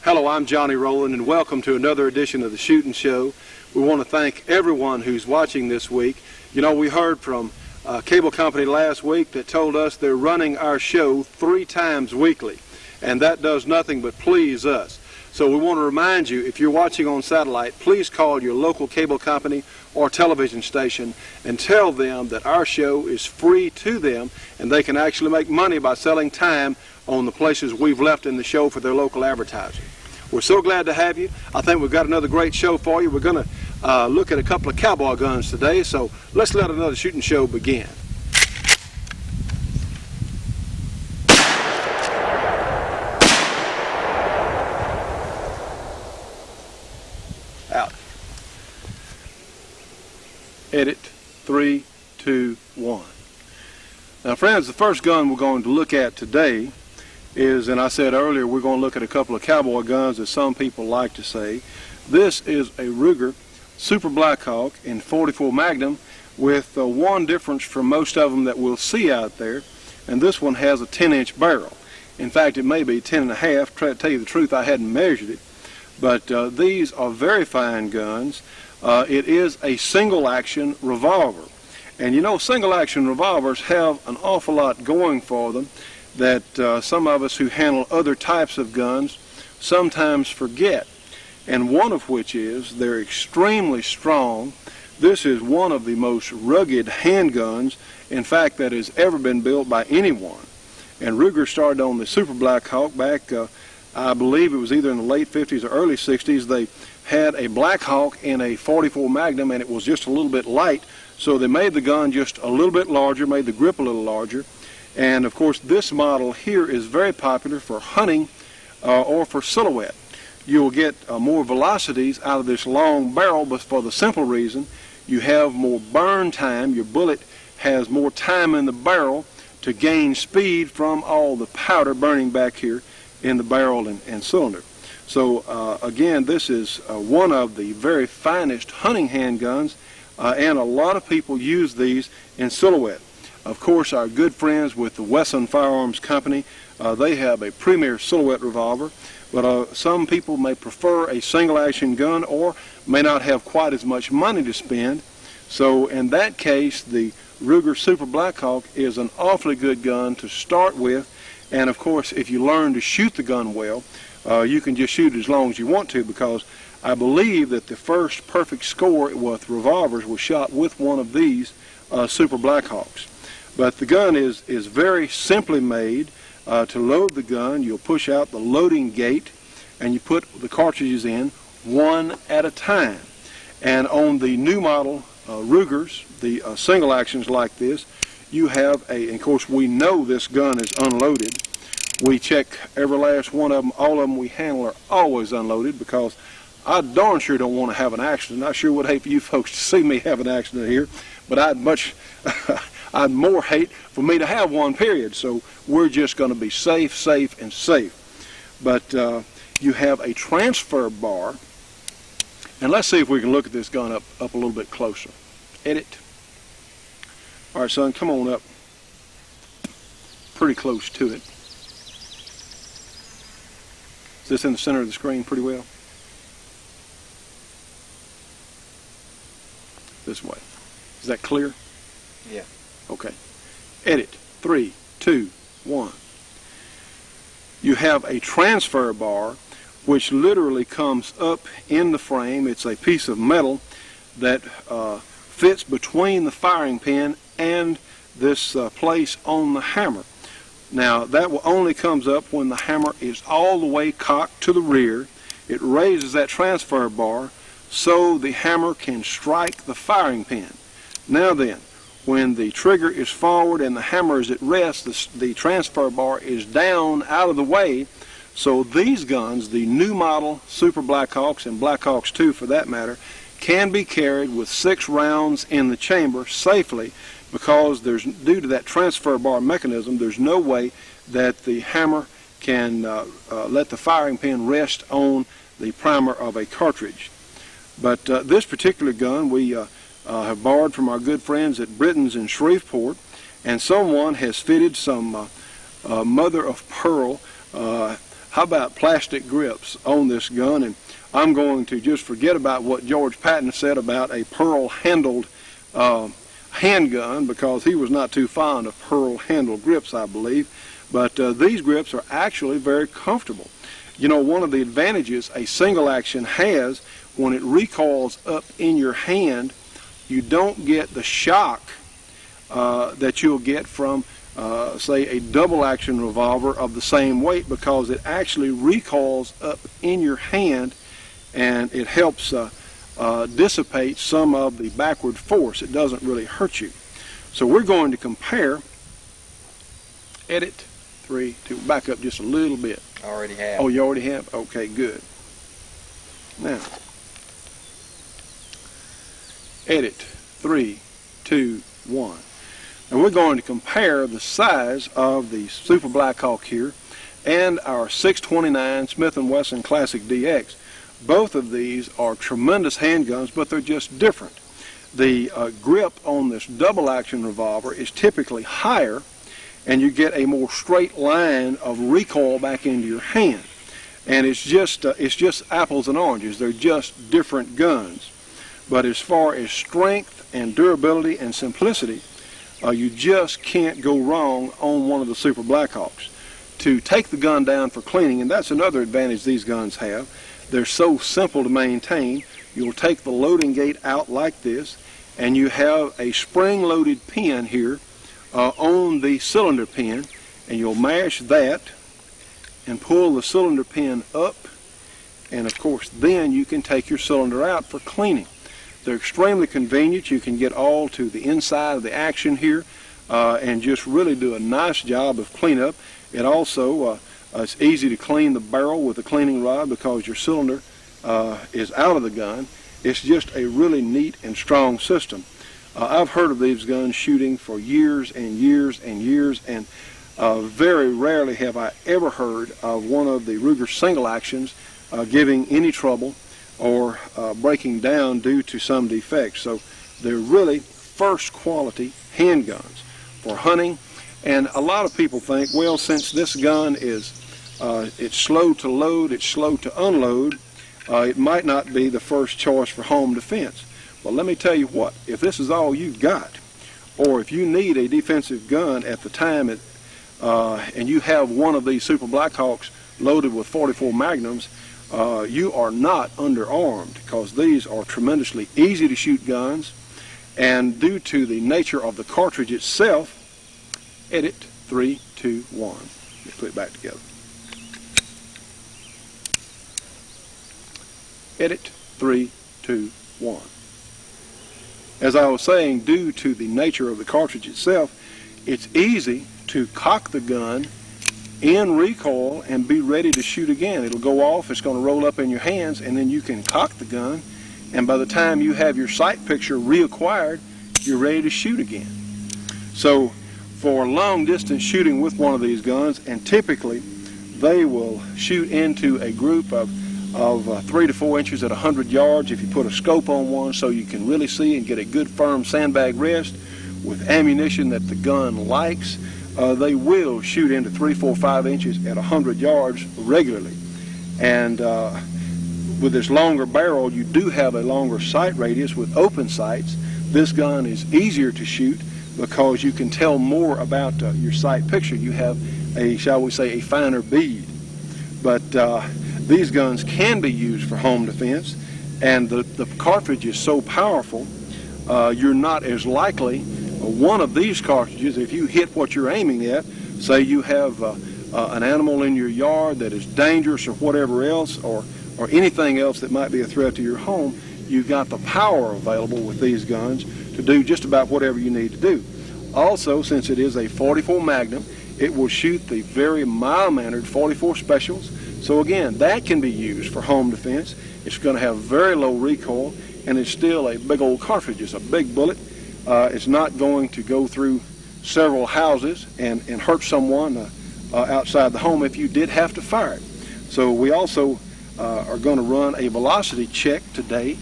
Hello, I'm Johnny Rowland, and welcome to another edition of the Shootin' Show. We want to thank everyone who's watching this week. You know, we heard from a cable company last week that told us they're running our show 3 times weekly, and that does nothing but please us. So we want to remind you, if you're watching on satellite, please call your local cable company or television station and tell them that our show is free to them, and they can actually make money by selling time on the places we've left in the show for their local advertising. We're so glad to have you. I think we've got another great show for you. We're going to look at a couple of cowboy guns today, so let's let another shooting show begin. Out. Edit, 3, 2, 1. Now, friends, the first gun we're going to look at today is, and I said earlier, we're going to look at a couple of cowboy guns, as some people like to say. This is a Ruger Super Blackhawk in 44 Magnum, with one difference from most of them that we'll see out there, and this one has a 10-inch barrel. In fact, it may be 10.5. To tell you the truth, I hadn't measured it. But these are very fine guns. It is a single-action revolver. And you know, single-action revolvers have an awful lot going for them that some of us who handle other types of guns sometimes forget. And one of which is they're extremely strong. This is one of the most rugged handguns, in fact, that has ever been built by anyone. And Ruger started on the Super Blackhawk back, I believe it was either in the late 50s or early 60s. They had a Blackhawk in a 44 Magnum, and it was just a little bit light, so they made the gun just a little bit larger, made the grip a little larger. And of course, this model here is very popular for hunting or for silhouette. You will get more velocities out of this long barrel, but for the simple reason you have more burn time. Your bullet has more time in the barrel to gain speed from all the powder burning back here in the barrel and cylinder. So again, this is one of the very finest hunting handguns, and a lot of people use these in silhouette. Of course, our good friends with the Wesson Firearms Company, they have a premier silhouette revolver, but some people may prefer a single-action gun or may not have quite as much money to spend. So in that case, the Ruger Super Blackhawk is an awfully good gun to start with. And of course, if you learn to shoot the gun well, you can just shoot it as long as you want to, because I believe that the first perfect score with revolvers was shot with one of these Super Blackhawks. But the gun is very simply made. To load the gun, you'll push out the loading gate and you put the cartridges in one at a time. And on the new model Rugers, the single actions like this, you have and of course we know this gun is unloaded. We check every last one of them. All of them we handle are always unloaded, because I darn sure don't want to have an accident. I sure would hate for you folks to see me have an accident here, but I'd more hate for me to have one, period. So we're just going to be safe, safe, and safe. But you have a transfer bar, and let's see if we can look at this gun up a little bit closer. Edit. All right, son, come on up pretty close to it. Is this in the center of the screen pretty well? This way. Is that clear? Yeah. Okay. Edit. 3, 2, 1. You have a transfer bar which literally comes up in the frame. It's a piece of metal that fits between the firing pin and this place on the hammer. Now that only comes up when the hammer is all the way cocked to the rear. It raises that transfer bar so the hammer can strike the firing pin. Now then, when the trigger is forward and the hammer is at rest, the transfer bar is down out of the way. So these guns, the new model Super Blackhawks and Blackhawks 2 for that matter, can be carried with 6 rounds in the chamber safely, because due to that transfer bar mechanism, there's no way that the hammer can let the firing pin rest on the primer of a cartridge. But this particular gun we have borrowed from our good friends at Britton's in Shreveport, and someone has fitted some mother of pearl, how about plastic grips on this gun, and I'm going to just forget about what George Patton said about a pearl-handled handgun, because he was not too fond of pearl-handled grips, I believe. But these grips are actually very comfortable. You know, one of the advantages a single action has, when it recoils up in your hand, you don't get the shock that you'll get from say a double action revolver of the same weight, because it actually recoils up in your hand and it helps dissipate some of the backward force. It doesn't really hurt you. So we're going to compare. Edit 3, 2, back up just a little bit. I already have. Oh, you already have? Okay, good. Now, edit 3, 2, 1. And we're going to compare the size of the Super Blackhawk here and our 629 Smith & Wesson Classic DX. Both of these are tremendous handguns, but they're just different. The grip on this double action revolver is typically higher, and you get a more straight line of recoil back into your hand. And it's just apples and oranges. They're just different guns. But as far as strength and durability and simplicity, you just can't go wrong on one of the Super Blackhawks. To take the gun down for cleaning, and that's another advantage these guns have, they're so simple to maintain. You'll take the loading gate out like this, and you have a spring-loaded pin here on the cylinder pin, and you'll mash that and pull the cylinder pin up, and of course then you can take your cylinder out for cleaning. They're extremely convenient. You can get all to the inside of the action here and just really do a nice job of cleanup. It also it's easy to clean the barrel with a cleaning rod because your cylinder is out of the gun. It's just a really neat and strong system. I've heard of these guns shooting for years and years and years, and very rarely have I ever heard of one of the Ruger single actions giving any trouble or breaking down due to some defects. So they're really first quality handguns for hunting. And a lot of people think, well, since this gun is it's slow to load, it's slow to unload, it might not be the first choice for home defense. Well, let me tell you what, if this is all you've got, or if you need a defensive gun at the time and you have one of these Super Blackhawks loaded with 44 Magnums, you are not underarmed, because these are tremendously easy to shoot guns, and due to the nature of the cartridge itself, edit 3, 2, 1. Let's put it back together. Edit 3, 2, 1. As I was saying, due to the nature of the cartridge itself, it's easy to cock the gun in recoil and be ready to shoot again. It'll go off, it's going to roll up in your hands, and then you can cock the gun, and by the time you have your sight picture reacquired, you're ready to shoot again. So for long distance shooting with one of these guns, and typically they will shoot into a group of 3 to 4 inches at 100 yards if you put a scope on one so you can really see and get a good firm sandbag rest with ammunition that the gun likes. They will shoot into 3, 4, 5 inches at 100 yards regularly. And with this longer barrel, you do have a longer sight radius with open sights. This gun is easier to shoot because you can tell more about your sight picture. You have a, shall we say, a finer bead. But these guns can be used for home defense, and the cartridge is so powerful, you're not as likely one of these cartridges, if you hit what you're aiming at, Say you have an animal in your yard that is dangerous or whatever else, or anything else that might be a threat to your home, you've got the power available with these guns to do just about whatever you need to do. Also, since it is a 44 Magnum, it will shoot the very mild-mannered 44 Specials. So again, that can be used for home defense. It's going to have very low recoil, and it's still a big old cartridge. It's a big bullet. It's not going to go through several houses and hurt someone outside the home if you did have to fire it. So we also are going to run a velocity check today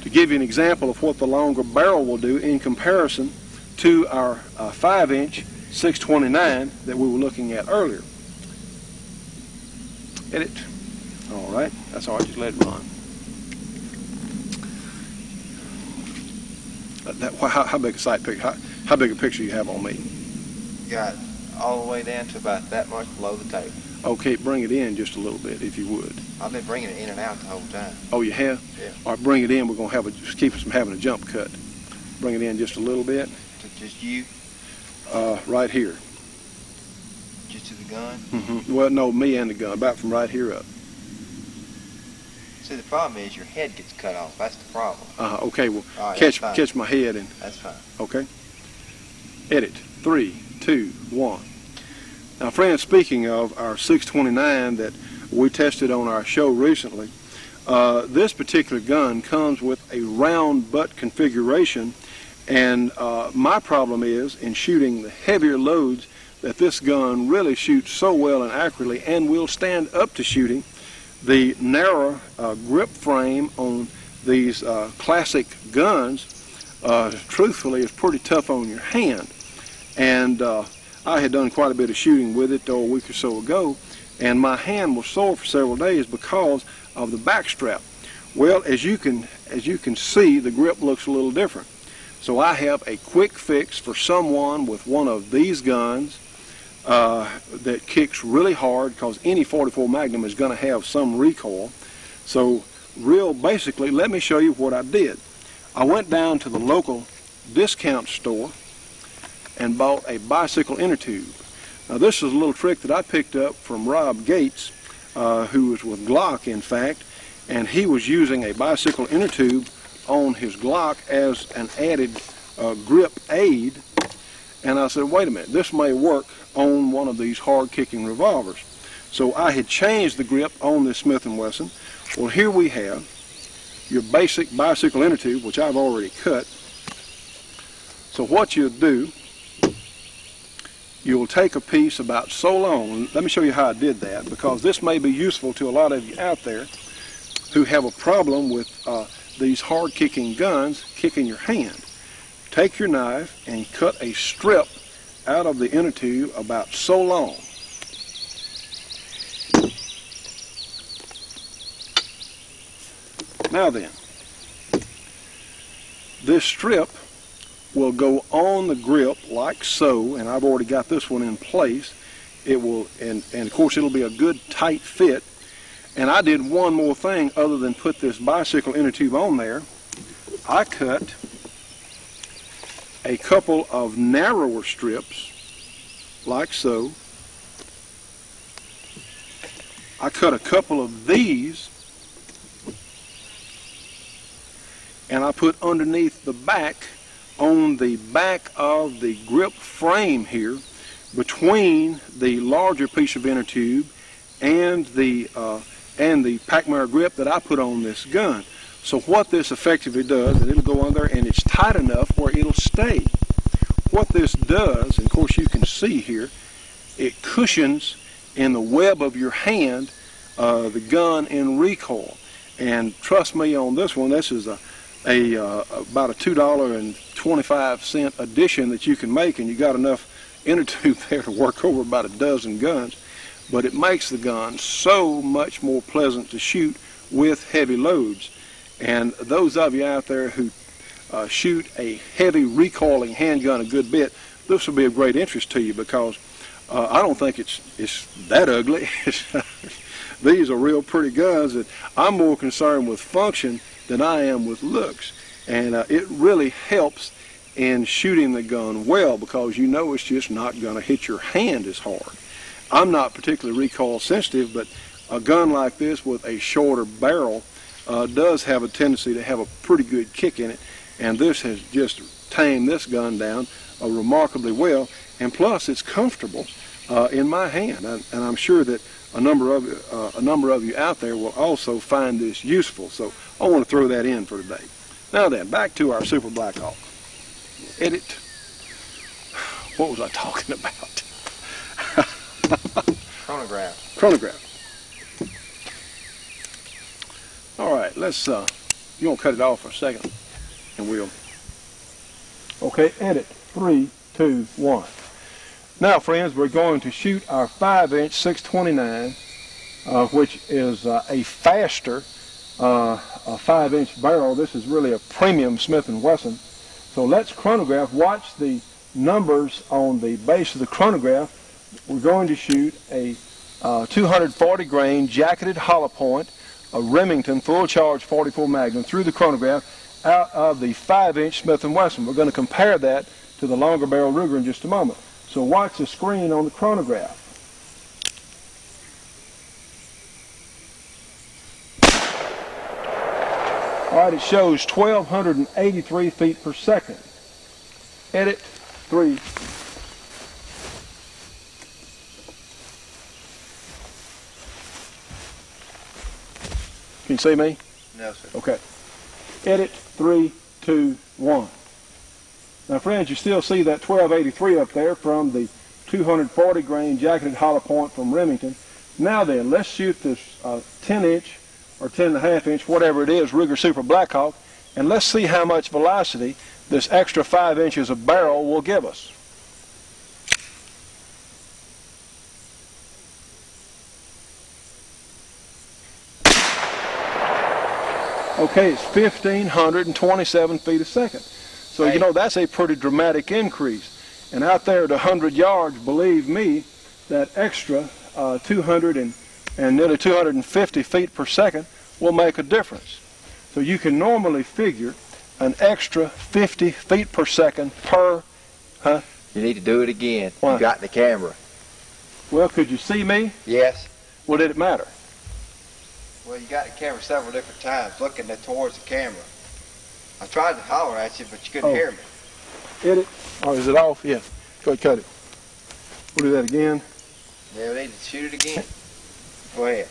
to give you an example of what the longer barrel will do in comparison to our 5-inch 629 that we were looking at earlier. Hit it. All right, that's all right, just let it run. How big a sight picture? How big a picture you have on me? Got all the way down to about that much below the table. Okay, bring it in just a little bit, if you would. I've been bringing it in and out the whole time. Oh, you have? Yeah. All right, bring it in. We're going to have just keep us from having a jump cut. Bring it in just a little bit. To just you? Right here. Just to the gun? Mm-hmm. Well, no, me and the gun, about from right here up. See, the problem is your head gets cut off. That's the problem. Okay, well, right, catch my head and. That's fine. Okay. Edit. 3, 2, 1. Now, friends, speaking of our 629 that we tested on our show recently, this particular gun comes with a round butt configuration, and my problem is in shooting the heavier loads that this gun really shoots so well and accurately and will stand up to shooting. The narrower grip frame on these classic guns, truthfully, is pretty tough on your hand. And I had done quite a bit of shooting with it a week or so ago, and my hand was sore for several days because of the back strap. Well, as you can see, the grip looks a little different. So I have a quick fix for someone with one of these guns that kicks really hard, because any 44 Magnum is going to have some recoil. So basically, let me show you what I did. I went down to the local discount store and bought a bicycle inner tube. Now, this is a little trick that I picked up from Rob Gates, who was with Glock, in fact, and he was using a bicycle inner tube on his Glock as an added grip aid. And I said, wait a minute, this may work on one of these hard-kicking revolvers. So I had changed the grip on this Smith & Wesson. Well, here we have your basic bicycle inner tube, which I've already cut. So what you'll do, you'll take a piece about so long. Let me show you how I did that, because this may be useful to a lot of you out there who have a problem with these hard-kicking guns kicking your hand. Take your knife and cut a strip out of the inner tube about so long. Now then, this strip will go on the grip like so, and I've already got this one in place. It will, and of course it'll be a good tight fit. And I did one more thing other than put this bicycle inner tube on there. I cut a couple of narrower strips like so. I cut a couple of these, and I put underneath the back, on the back of the grip frame here, between the larger piece of inner tube and the Packmar grip that I put on this gun. So what this effectively does, and it'll go on there, and it's tight enough where it'll stay. What this does, and of course you can see here, it cushions in the web of your hand the gun in recoil. And trust me on this one, this is about a $2.25 addition that you can make, and you got enough inner tube there to work over about a dozen guns. But it makes the gun so much more pleasant to shoot with heavy loads. And those of you out there who shoot a heavy recoiling handgun a good bit, this will be of great interest to you, because I don't think it's that ugly. These are real pretty guns that I'm more concerned with function than I am with looks. And it really helps in shooting the gun well, because you know it's just not going to hit your hand as hard. I'm not particularly recoil sensitive, but a gun like this with a shorter barrel does have a tendency to have a pretty good kick in it, and this has just tamed this gun down remarkably well, and plus it's comfortable in my hand, and I'm sure that a number of you out there will also find this useful. So I want to throw that in for today. Now then, back to our Super Blackhawk. Edit. What was I talking about? Chronograph. Chronograph. All right, let's, you want to cut it off for a second, and we'll. Okay, edit. 3, 2, 1. Now, friends, we're going to shoot our 5-inch 629, which is a faster a 5-inch barrel. This is really a premium Smith & Wesson. So let's chronograph. Watch the numbers on the base of the chronograph. We're going to shoot a 240 grain jacketed hollow point, a Remington full charge 44 Magnum through the chronograph out of the 5-inch Smith & Wesson. We're going to compare that to the longer barrel Ruger in just a moment. So watch the screen on the chronograph. All right, it shows 1,283 feet per second. Edit 3. Can you see me? No, sir. Okay. Edit 3, 2, 1. Now, friends, you still see that 1283 up there from the 240 grain jacketed hollow point from Remington. Now then, let's shoot this 10-inch or 10.5-inch, whatever it is, Ruger Super Blackhawk, and let's see how much velocity this extra 5 inches of barrel will give us. Okay, it's 1,527 feet a second. So, you know, that's a pretty dramatic increase. And out there at 100 yards, believe me, that extra 200 and nearly 250 feet per second will make a difference. So you can normally figure an extra 50 feet per second per, You need to do it again. Why? You got the camera. Well, could you see me? Yes. Well, did it matter? Well, you got the camera several different times, looking towards the camera. I tried to holler at you, but you couldn't hear me. Edit. Oh, is it off? Yeah. Go ahead, cut it. We'll do that again. Yeah, we need to shoot it again. Go ahead.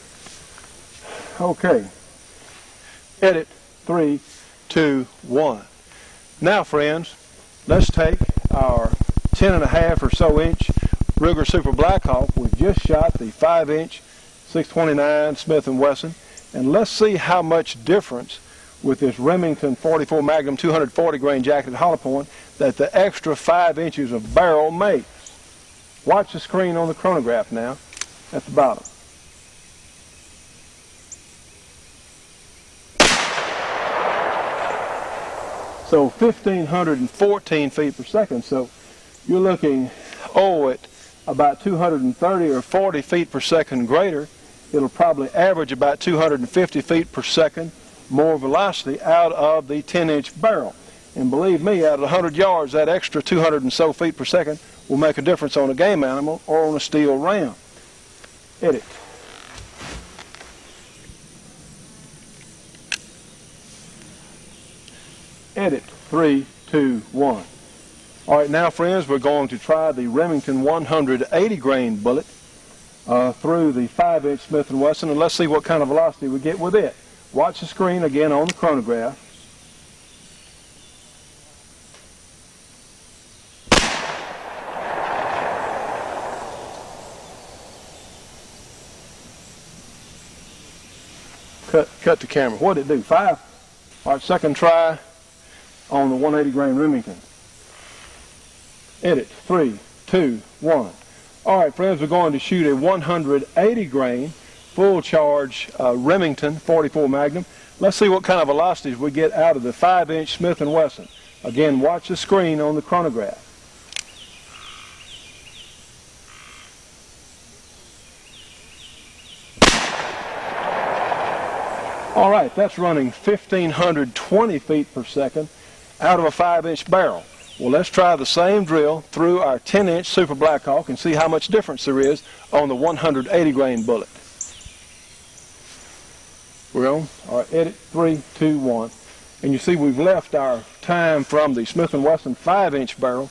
Okay. Edit 3, 2, 1. Now, friends, let's take our 10.5 or so inch Ruger Super Blackhawk. We've just shot the 5-inch 629 Smith & Wesson, and let's see how much difference with this Remington 44 Magnum 240 grain jacketed hollow point that the extra 5 inches of barrel makes. Watch the screen on the chronograph now at the bottom. So 1,514 feet per second. So you're looking, at about 230 or 40 feet per second greater. It'll probably average about 250 feet per second more velocity out of the 10-inch barrel. And believe me, out of 100 yards, that extra 200 and so feet per second will make a difference on a game animal or on a steel round. Edit. Edit. 3, 2, 1. All right, now, friends, we're going to try the Remington 180 grain bullet through the 5-inch Smith & Wesson, and let's see what kind of velocity we get with it. Watch the screen again on the chronograph. Cut the camera. What did it do? 5? All right, second try on the 180 grain Remington. Edit. 3, 2, 1. All right, friends, we're going to shoot a 180 grain full charge Remington 44 Magnum. Let's see what kind of velocities we get out of the 5-inch Smith & Wesson. Again, watch the screen on the chronograph. All right, that's running 1,520 feet per second out of a 5-inch barrel. Well, let's try the same drill through our 10-inch Super Blackhawk and see how much difference there is on the 180 grain bullet. We're on. All right, edit 3, 2, 1. And you see we've left our time from the Smith & Wesson 5-inch barrel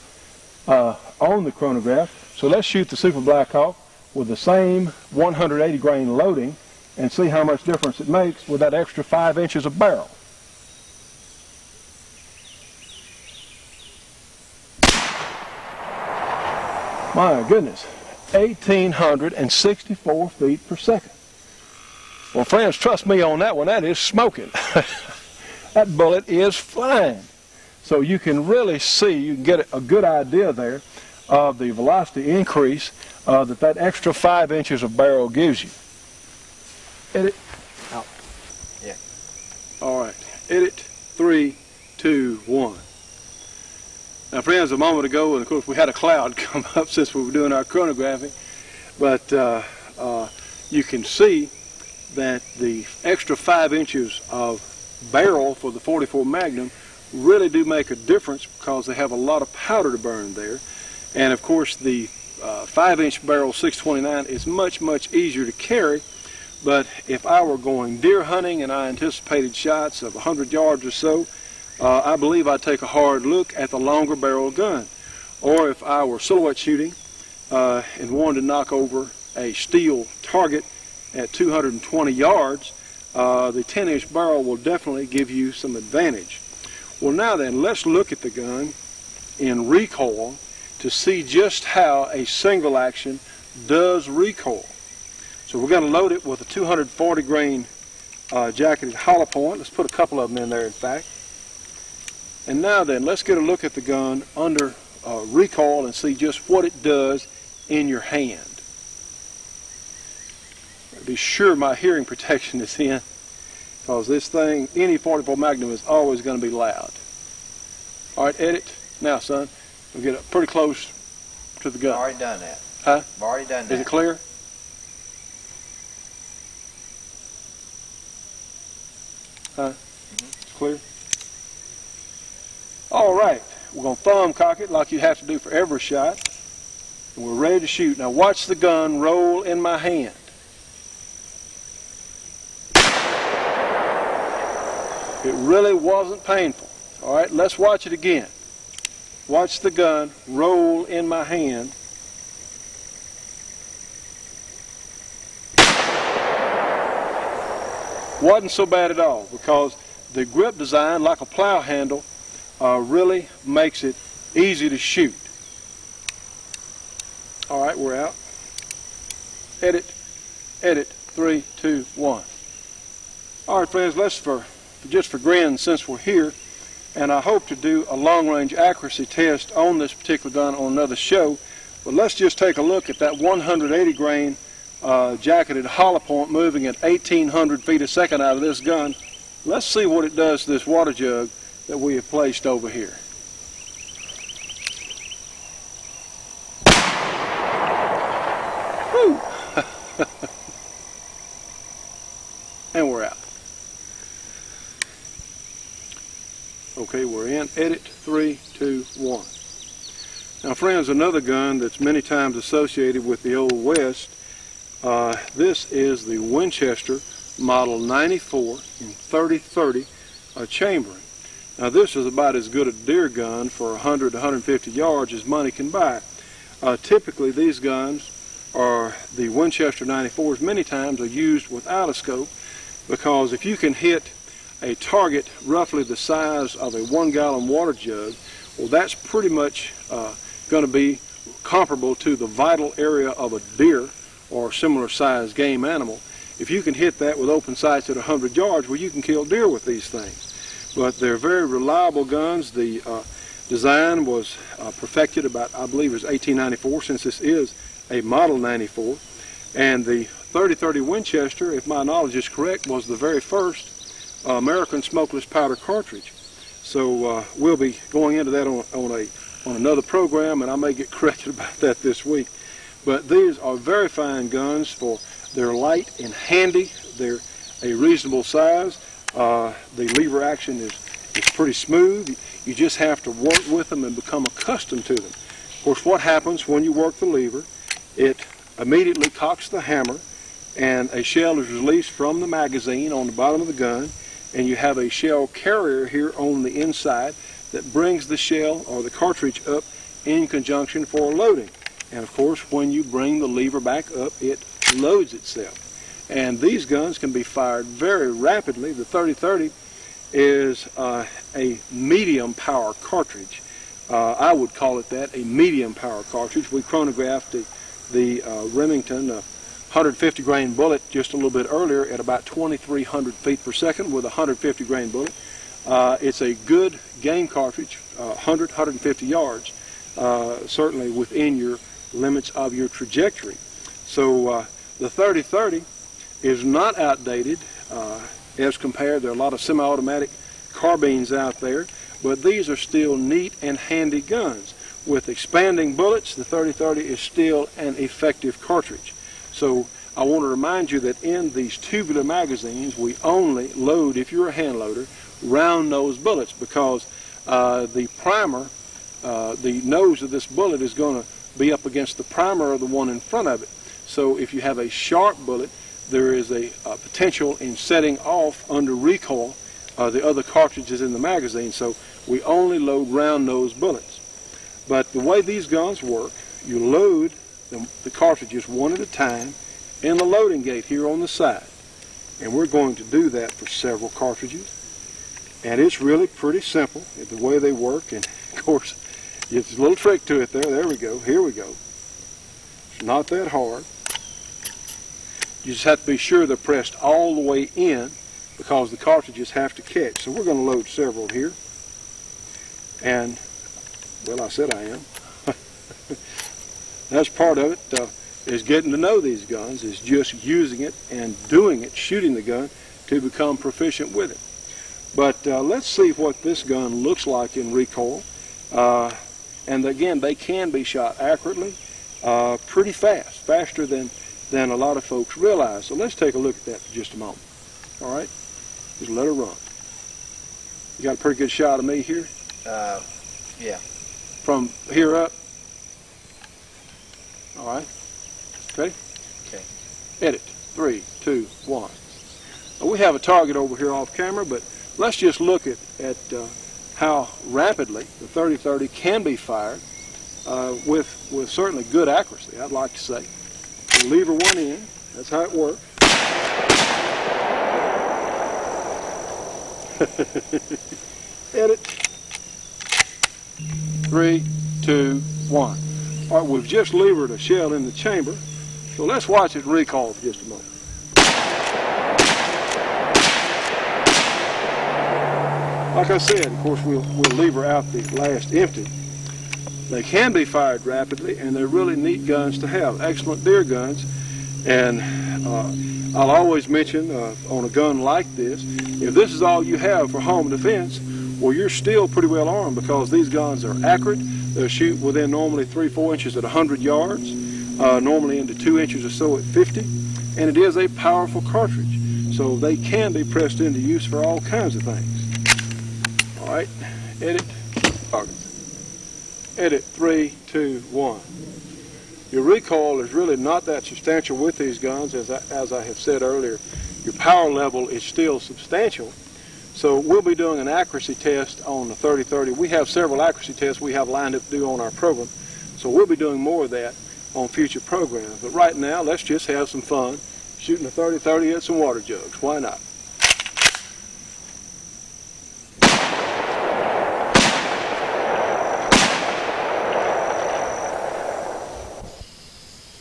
on the chronograph. So let's shoot the Super Blackhawk with the same 180 grain loading and see how much difference it makes with that extra 5 inches of barrel. My goodness, 1,864 feet per second. Well, friends, trust me on that one. That is smoking. That bullet is flying. So you can really see, you can get a good idea there of the velocity increase that extra 5 inches of barrel gives you. Edit. Out. Yeah. All right. Edit 3, 2, 1. Now, friends, a moment ago, and of course we had a cloud come up since we were doing our chronographing, but you can see that the extra 5 inches of barrel for the 44 Magnum really do make a difference because they have a lot of powder to burn there. And of course the 5-inch barrel 629 is much, much easier to carry. But if I were going deer hunting and I anticipated shots of 100 yards or so, I believe I'd take a hard look at the longer barrel gun. Or if I were silhouette shooting and wanted to knock over a steel target at 220 yards, the 10-inch barrel will definitely give you some advantage. Well, now then, let's look at the gun in recoil to see just how a single action does recoil. So we're going to load it with a 240 grain jacketed hollow point. Let's put a couple of them in there, in fact. And now then, let's get a look at the gun under recoil and see just what it does in your hand. Be sure my hearing protection is in, because this thing, any 44 Magnum, is always going to be loud. All right, edit. Now, son, we'll get up pretty close to the gun. I've already done that. Huh? I've already done that. Is it clear? Huh? It's clear? All right, we're going to thumb cock it like you have to do for every shot. And we're ready to shoot. Now watch the gun roll in my hand. It really wasn't painful. All right, let's watch it again. Watch the gun roll in my hand. Wasn't so bad at all, because the grip design, like a plow handle, really makes it easy to shoot. All right, we're out. Edit, 3, 2, 1. All right, friends, let's just for grins, since we're here, and I hope to do a long-range accuracy test on this particular gun on another show, but let's just take a look at that 180 grain jacketed hollow point moving at 1,800 feet a second out of this gun. Let's see what it does to this water jug that we have placed over here. Whew. And we're out. Okay, we're in. Edit 3, 2, 1. Now, friends, another gun that's many times associated with the Old West. This is the Winchester Model 94 in 30-30 chambering. Now, this is about as good a deer gun for 100 to 150 yards as money can buy. Typically, these guns, or the Winchester 94s, many times are used without a scope, because if you can hit a target roughly the size of a 1-gallon water jug, well, that's pretty much going to be comparable to the vital area of a deer or similar sized game animal. If you can hit that with open sights at 100 yards, well, you can kill deer with these things. But they're very reliable guns. The design was perfected about, I believe it was 1894, since this is a Model 94. And the 30-30 Winchester, if my knowledge is correct, was the very first American smokeless powder cartridge. So we'll be going into that on another program, and I may get corrected about that this week. But these are very fine guns. They're light and handy. They're a reasonable size. The lever action It's pretty smooth. You just have to work with them and become accustomed to them. Of course, what happens when you work the lever, it immediately cocks the hammer, and a shell is released from the magazine on the bottom of the gun, and you have a shell carrier here on the inside that brings the shell or the cartridge up in conjunction for loading. And of course, when you bring the lever back up, it loads itself. And these guns can be fired very rapidly. The 30-30 is a medium power cartridge. I would call it that, a medium power cartridge. We chronographed the Remington 150 grain bullet just a little bit earlier at about 2,300 feet per second with a 150 grain bullet. It's a good game cartridge, 100, 150 yards, certainly within your limits of your trajectory. So the 30-30 is not outdated as compared. There are a lot of semi-automatic carbines out there, but these are still neat and handy guns. With expanding bullets, the 30-30 is still an effective cartridge. So I want to remind you that in these tubular magazines, we only load, if you're a hand loader, round nose bullets, because the primer, the nose of this bullet is going to be up against the primer of the one in front of it. So if you have a sharp bullet, there is a potential in setting off under recoil the other cartridges in the magazine. So we only load round nose bullets. But the way these guns work, you load the cartridges one at a time in the loading gate here on the side. And we're going to do that for several cartridges. And it's really pretty simple, the way they work. And of course, it's a little trick to it there. There we go. Here we go. It's not that hard. You just have to be sure they're pressed all the way in, because the cartridges have to catch. So we're going to load several here. And, well, I said I am. That's part of it, is getting to know these guns, is just using it and doing it, shooting the gun, to become proficient with it. But let's see what this gun looks like in recoil. And again, they can be shot accurately, pretty fast, faster than a lot of folks realize. So let's take a look at that for just a moment. All right? Just let her run. You got a pretty good shot of me here? Yeah. From here up? All right. Okay? Okay. Edit. 3, 2, 1. Now, we have a target over here off camera, but let's just look at how rapidly the 30-30 can be fired with certainly good accuracy, I'd like to say. So lever one in. That's how it works. Edit. 3, 2, 1. All right, we've just levered a shell in the chamber, so let's watch it recoil for just a moment. Like I said, of course, we'll lever out the last empty. They can be fired rapidly, and they're really neat guns to have. Excellent deer guns. And I'll always mention on a gun like this, if this is all you have for home defense, well, you're still pretty well armed, because these guns are accurate. They'll shoot within normally 3-4 inches at 100 yards, normally into 2 inches or so at 50, and it is a powerful cartridge. So they can be pressed into use for all kinds of things. All right, edit, targets. Edit, 3, 2, 1. Your recoil is really not that substantial with these guns, as I have said earlier. Your power level is still substantial. So we'll be doing an accuracy test on the 30-30. We have several accuracy tests we have lined up to do on our program. So we'll be doing more of that on future programs. But right now, let's just have some fun shooting a 30-30 at some water jugs. Why not?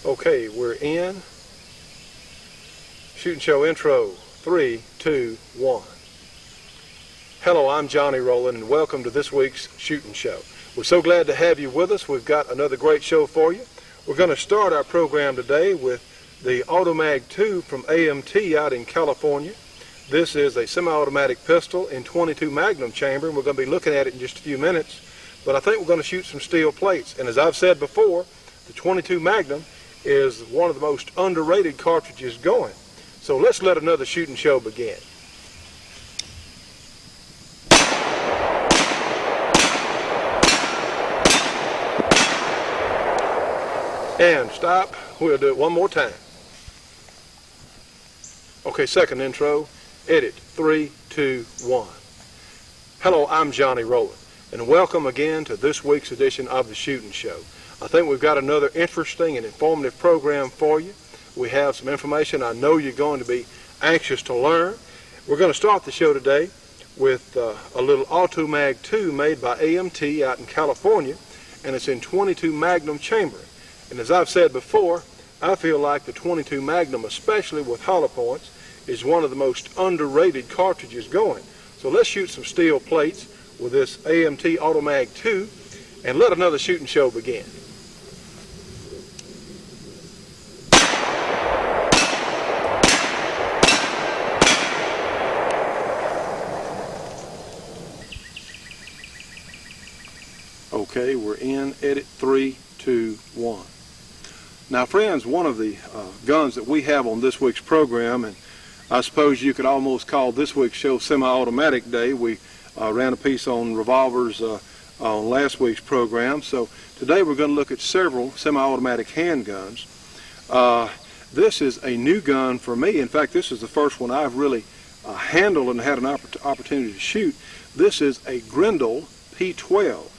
Okay, we're in. Shooting show intro. 3, 2, 1. Hello, I'm Johnny Rowland, and welcome to this week's shooting show. We're so glad to have you with us. We've got another great show for you. We're going to start our program today with the Automag 2 from AMT out in California. This is a semi-automatic pistol in 22 Magnum chamber, and we're going to be looking at it in just a few minutes. But I think we're going to shoot some steel plates. And as I've said before, the 22 Magnum is one of the most underrated cartridges going. So let's let another shooting show begin. And stop. We'll do it one more time. Okay, second intro. Edit. 3, 2, 1. Hello, I'm Johnny Rowland, and welcome again to this week's edition of the Shootin' Show. I think we've got another interesting and informative program for you. We have some information I know you're going to be anxious to learn. We're going to start the show today with a little Automag 2 made by AMT out in California, and it's in 22 Magnum chambering. And as I've said before, I feel like the 22 Magnum, especially with hollow points, is one of the most underrated cartridges going. So let's shoot some steel plates with this AMT Automag 2 and let another shooting show begin. Okay, we're in edit 3, 2, 1. Now friends, one of the guns that we have on this week's program, and I suppose you could almost call this week's show Semi-Automatic Day. We ran a piece on revolvers on last week's program. So today we're going to look at several semi-automatic handguns. This is a new gun for me. In fact, this is the first one I've really handled and had an opportunity to shoot. This is a Grendel P12.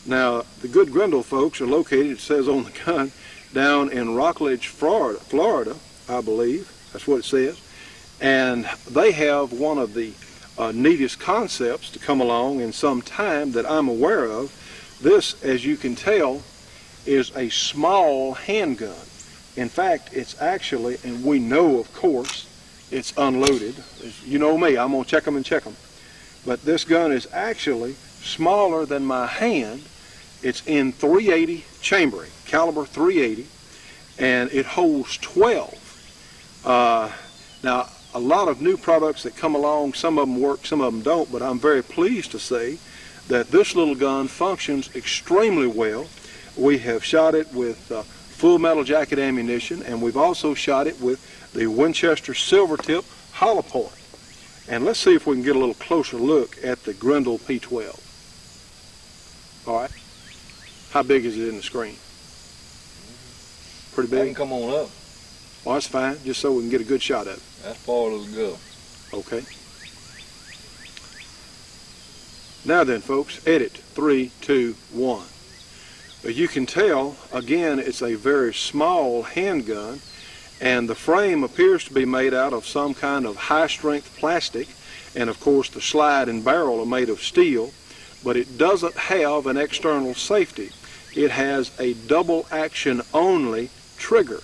Now, the good Grendel folks are located, it says on the gun, down in Rockledge, Florida, I believe. That's what it says. And they have one of the neatest concepts to come along in some time that I'm aware of. This, as you can tell, is a small handgun. In fact, it's actually, and we know, of course, it's unloaded. You know me, I'm going to check them and check them. But this gun is actually smaller than my hand. It's in .380 chambering, caliber .380, and it holds 12. Now, a lot of new products that come along, some of them work, some of them don't, but I'm very pleased to say that this little gun functions extremely well. We have shot it with full metal jacket ammunition, and we've also shot it with the Winchester silver tip hollow point. And let's see if we can get a little closer look at the Grendel P12. All right. How big is it in the screen? Pretty big? I can come on up. Well, that's fine, just so we can get a good shot at it. That's far as it go. Okay. Now then, folks, edit 3, 2, 1. As you can tell, again, it's a very small handgun, and the frame appears to be made out of some kind of high-strength plastic, and of course the slide and barrel are made of steel, but it doesn't have an external safety. It has a double action only trigger.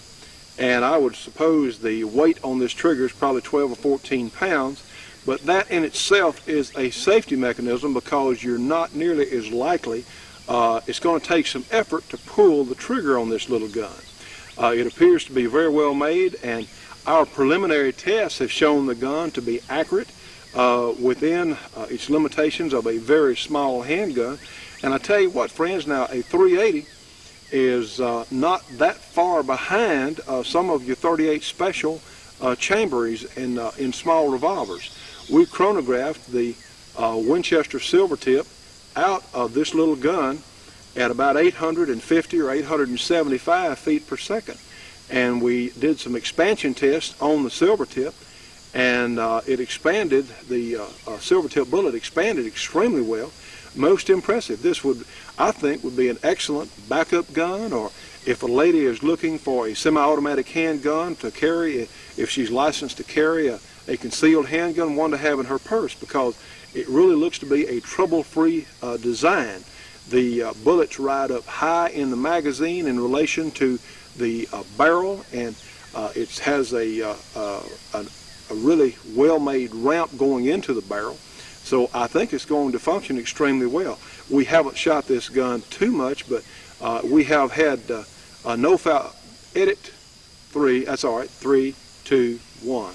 And I would suppose the weight on this trigger is probably 12 or 14 pounds, but that in itself is a safety mechanism because you're not nearly as likely, it's going to take some effort to pull the trigger on this little gun. It appears to be very well made, and our preliminary tests have shown the gun to be accurate within its limitations of a very small handgun. And I tell you what, friends, now a .380 is not that far behind some of your .38 special chamberies in small revolvers. We chronographed the Winchester silver tip out of this little gun at about 850 or 875 feet per second. And we did some expansion tests on the silver tip, and it expanded, the silver tip bullet expanded extremely well. Most impressive. This would, I think, would be an excellent backup gun, or if a lady is looking for a semi-automatic handgun to carry, if she's licensed to carry a concealed handgun, one to have in her purse, because it really looks to be a trouble-free design. The bullets ride up high in the magazine in relation to the barrel, and it has a really well-made ramp going into the barrel. So I think it's going to function extremely well. We haven't shot this gun too much, but we have had no foul. Edit 3, that's all right, 3, 2, 1.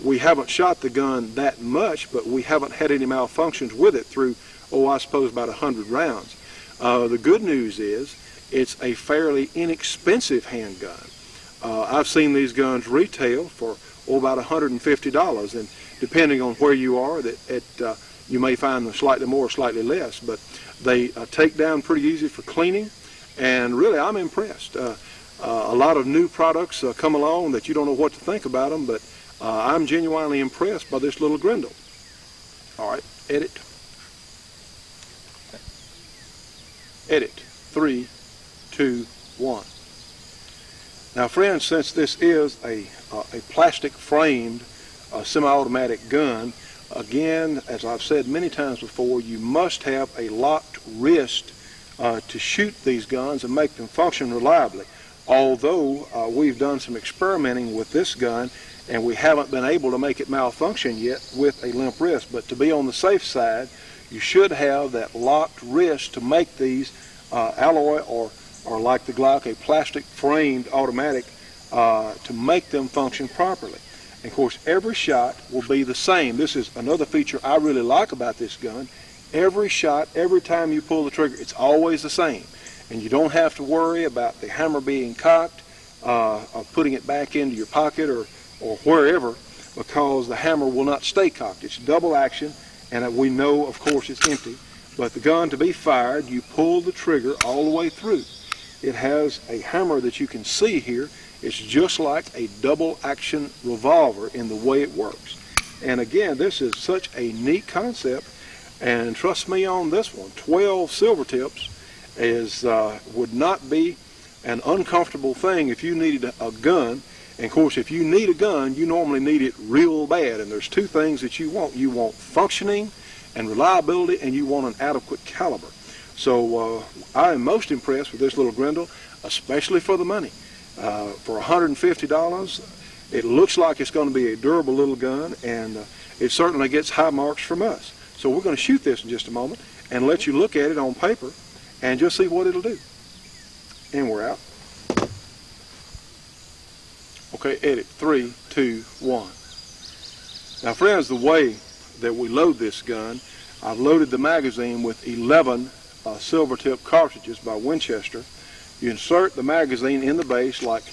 We haven't shot the gun that much, but we haven't had any malfunctions with it through, I suppose about 100 rounds. The good news is it's a fairly inexpensive handgun. I've seen these guns retail for about $150, and depending on where you are, you may find them slightly more or slightly less, but they take down pretty easy for cleaning, And really, I'm impressed. A lot of new products come along that you don't know what to think about them, but I'm genuinely impressed by this little Grendel. All right, edit. Edit. 3, 2, 1. Now, friends, since this is a plastic framed semi-automatic gun, again, as I've said many times before, you must have a locked wrist to shoot these guns and make them function reliably. Although we've done some experimenting with this gun and we haven't been able to make it malfunction yet with a limp wrist, but to be on the safe side, you should have that locked wrist to make these alloy or like the Glock, a plastic framed automatic, to make them function properly. And of course, every shot will be the same. This is another feature I really like about this gun. Every shot, every time you pull the trigger, it's always the same. And you don't have to worry about the hammer being cocked, or putting it back into your pocket or wherever, because the hammer will not stay cocked. It's double action, and we know, of course, it's empty. But the gun, to be fired, you pull the trigger all the way through. It has a hammer that you can see here. It's just like a double action revolver in the way it works. And again, this is such a neat concept, and trust me on this one, 12 silver tips would not be an uncomfortable thing if you needed a gun. And of course, if you need a gun, you normally need it real bad, and there's two things that you want. You want functioning and reliability, and you want an adequate caliber. So I am most impressed with this little Grendel, especially for the money. For $150, it looks like it's going to be a durable little gun, and it certainly gets high marks from us. So we're going to shoot this in just a moment and let you look at it on paper and just see what it'll do. And we're out. Okay, edit. 3, 2, 1. Now, friends, the way that we load this gun, I've loaded the magazine with 11 silver tip cartridges by Winchester. You insert the magazine in the base like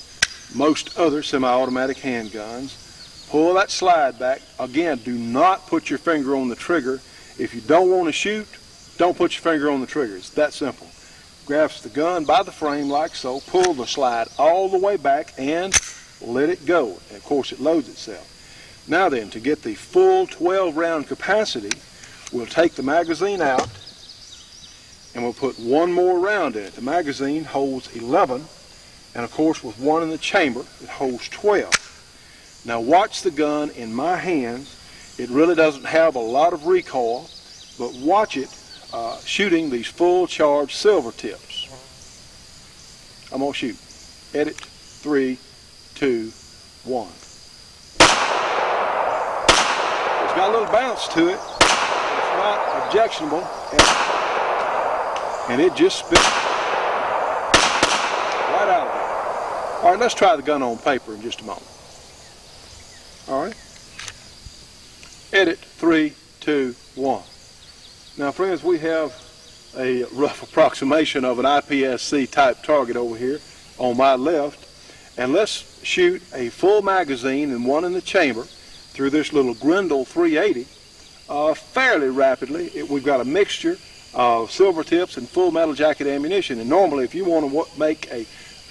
most other semi-automatic handguns. Pull that slide back. Again, do not put your finger on the trigger. If you don't want to shoot, don't put your finger on the trigger. It's that simple. Grasp the gun by the frame like so. Pull the slide all the way back and let it go. And of course, it loads itself. Now then, to get the full 12-round capacity, we'll take the magazine out and we'll put one more round in it. The magazine holds 11, and of course with one in the chamber, it holds 12. Now watch the gun in my hands. It really doesn't have a lot of recoil, but watch it shooting these full charge silver tips. I'm going to shoot. Edit. 3, 2, 1. It's got a little bounce to it. It's not objectionable. And it just spit right out of it. All right, let's try the gun on paper in just a moment. All right. Edit. 3, 2, 1. Now, friends, we have a rough approximation of an IPSC type target over here on my left. And let's shoot a full magazine and one in the chamber through this little Grendel 380 fairly rapidly. We've got a mixture of silver tips and full metal jacket ammunition. And normally, if you want to make a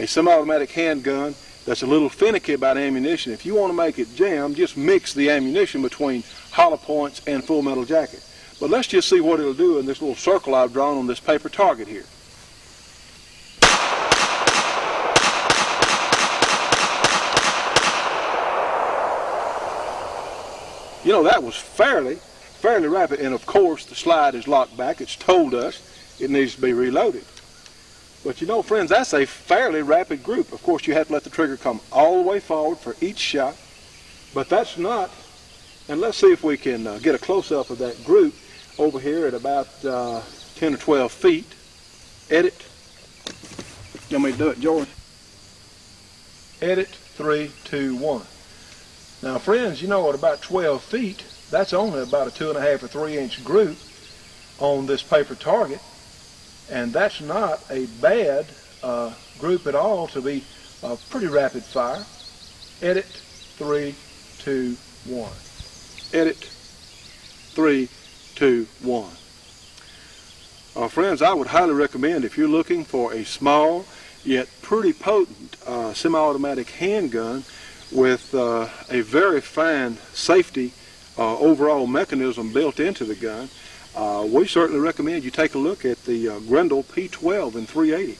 semi-automatic handgun that's a little finicky about ammunition, if you want to make it jam, just mix the ammunition between hollow points and full metal jacket. But let's just see what it'll do in this little circle I've drawn on this paper target here. You know, that was fairly rapid, and of course the slide is locked back. It's told us it needs to be reloaded. But you know, friends, that's a fairly rapid group. Of course, you have to let the trigger come all the way forward for each shot, but that's not. And let's see if we can get a close-up of that group over here at about 10 or 12 feet. Edit. You want me to do it, George? Edit. 3, 2, 1. Now, friends, you know, at about 12 feet, that's only about a 2.5 or 3 inch group on this paper target, and that's not a bad group at all to be pretty rapid fire. Edit. 3, 2, 1. Edit. 3, 2, 1. Friends, I would highly recommend, if you're looking for a small yet pretty potent semi-automatic handgun with a very fine safety overall mechanism built into the gun, we certainly recommend you take a look at the Grendel P12 in 380.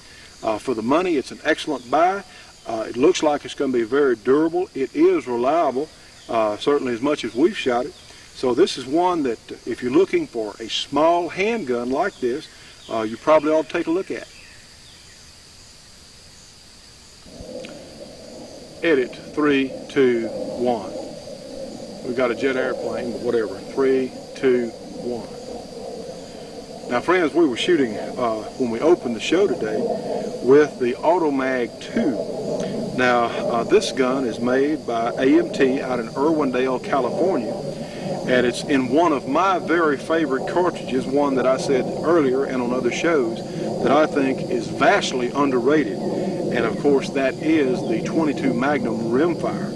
For the money, it's an excellent buy. It looks like it's going to be very durable. It is reliable, certainly as much as we've shot it. So this is one that if you're looking for a small handgun like this, you probably ought to take a look at. Edit 3, 2, 1. We've got a jet airplane, but whatever. 3, 2, 1. Now, friends, we were shooting when we opened the show today with the Automag 2. Now, this gun is made by AMT out in Irwindale, California. And it's in one of my very favorite cartridges, one that I said earlier and on other shows that I think is vastly underrated. And of course that is the 22 Magnum rimfire.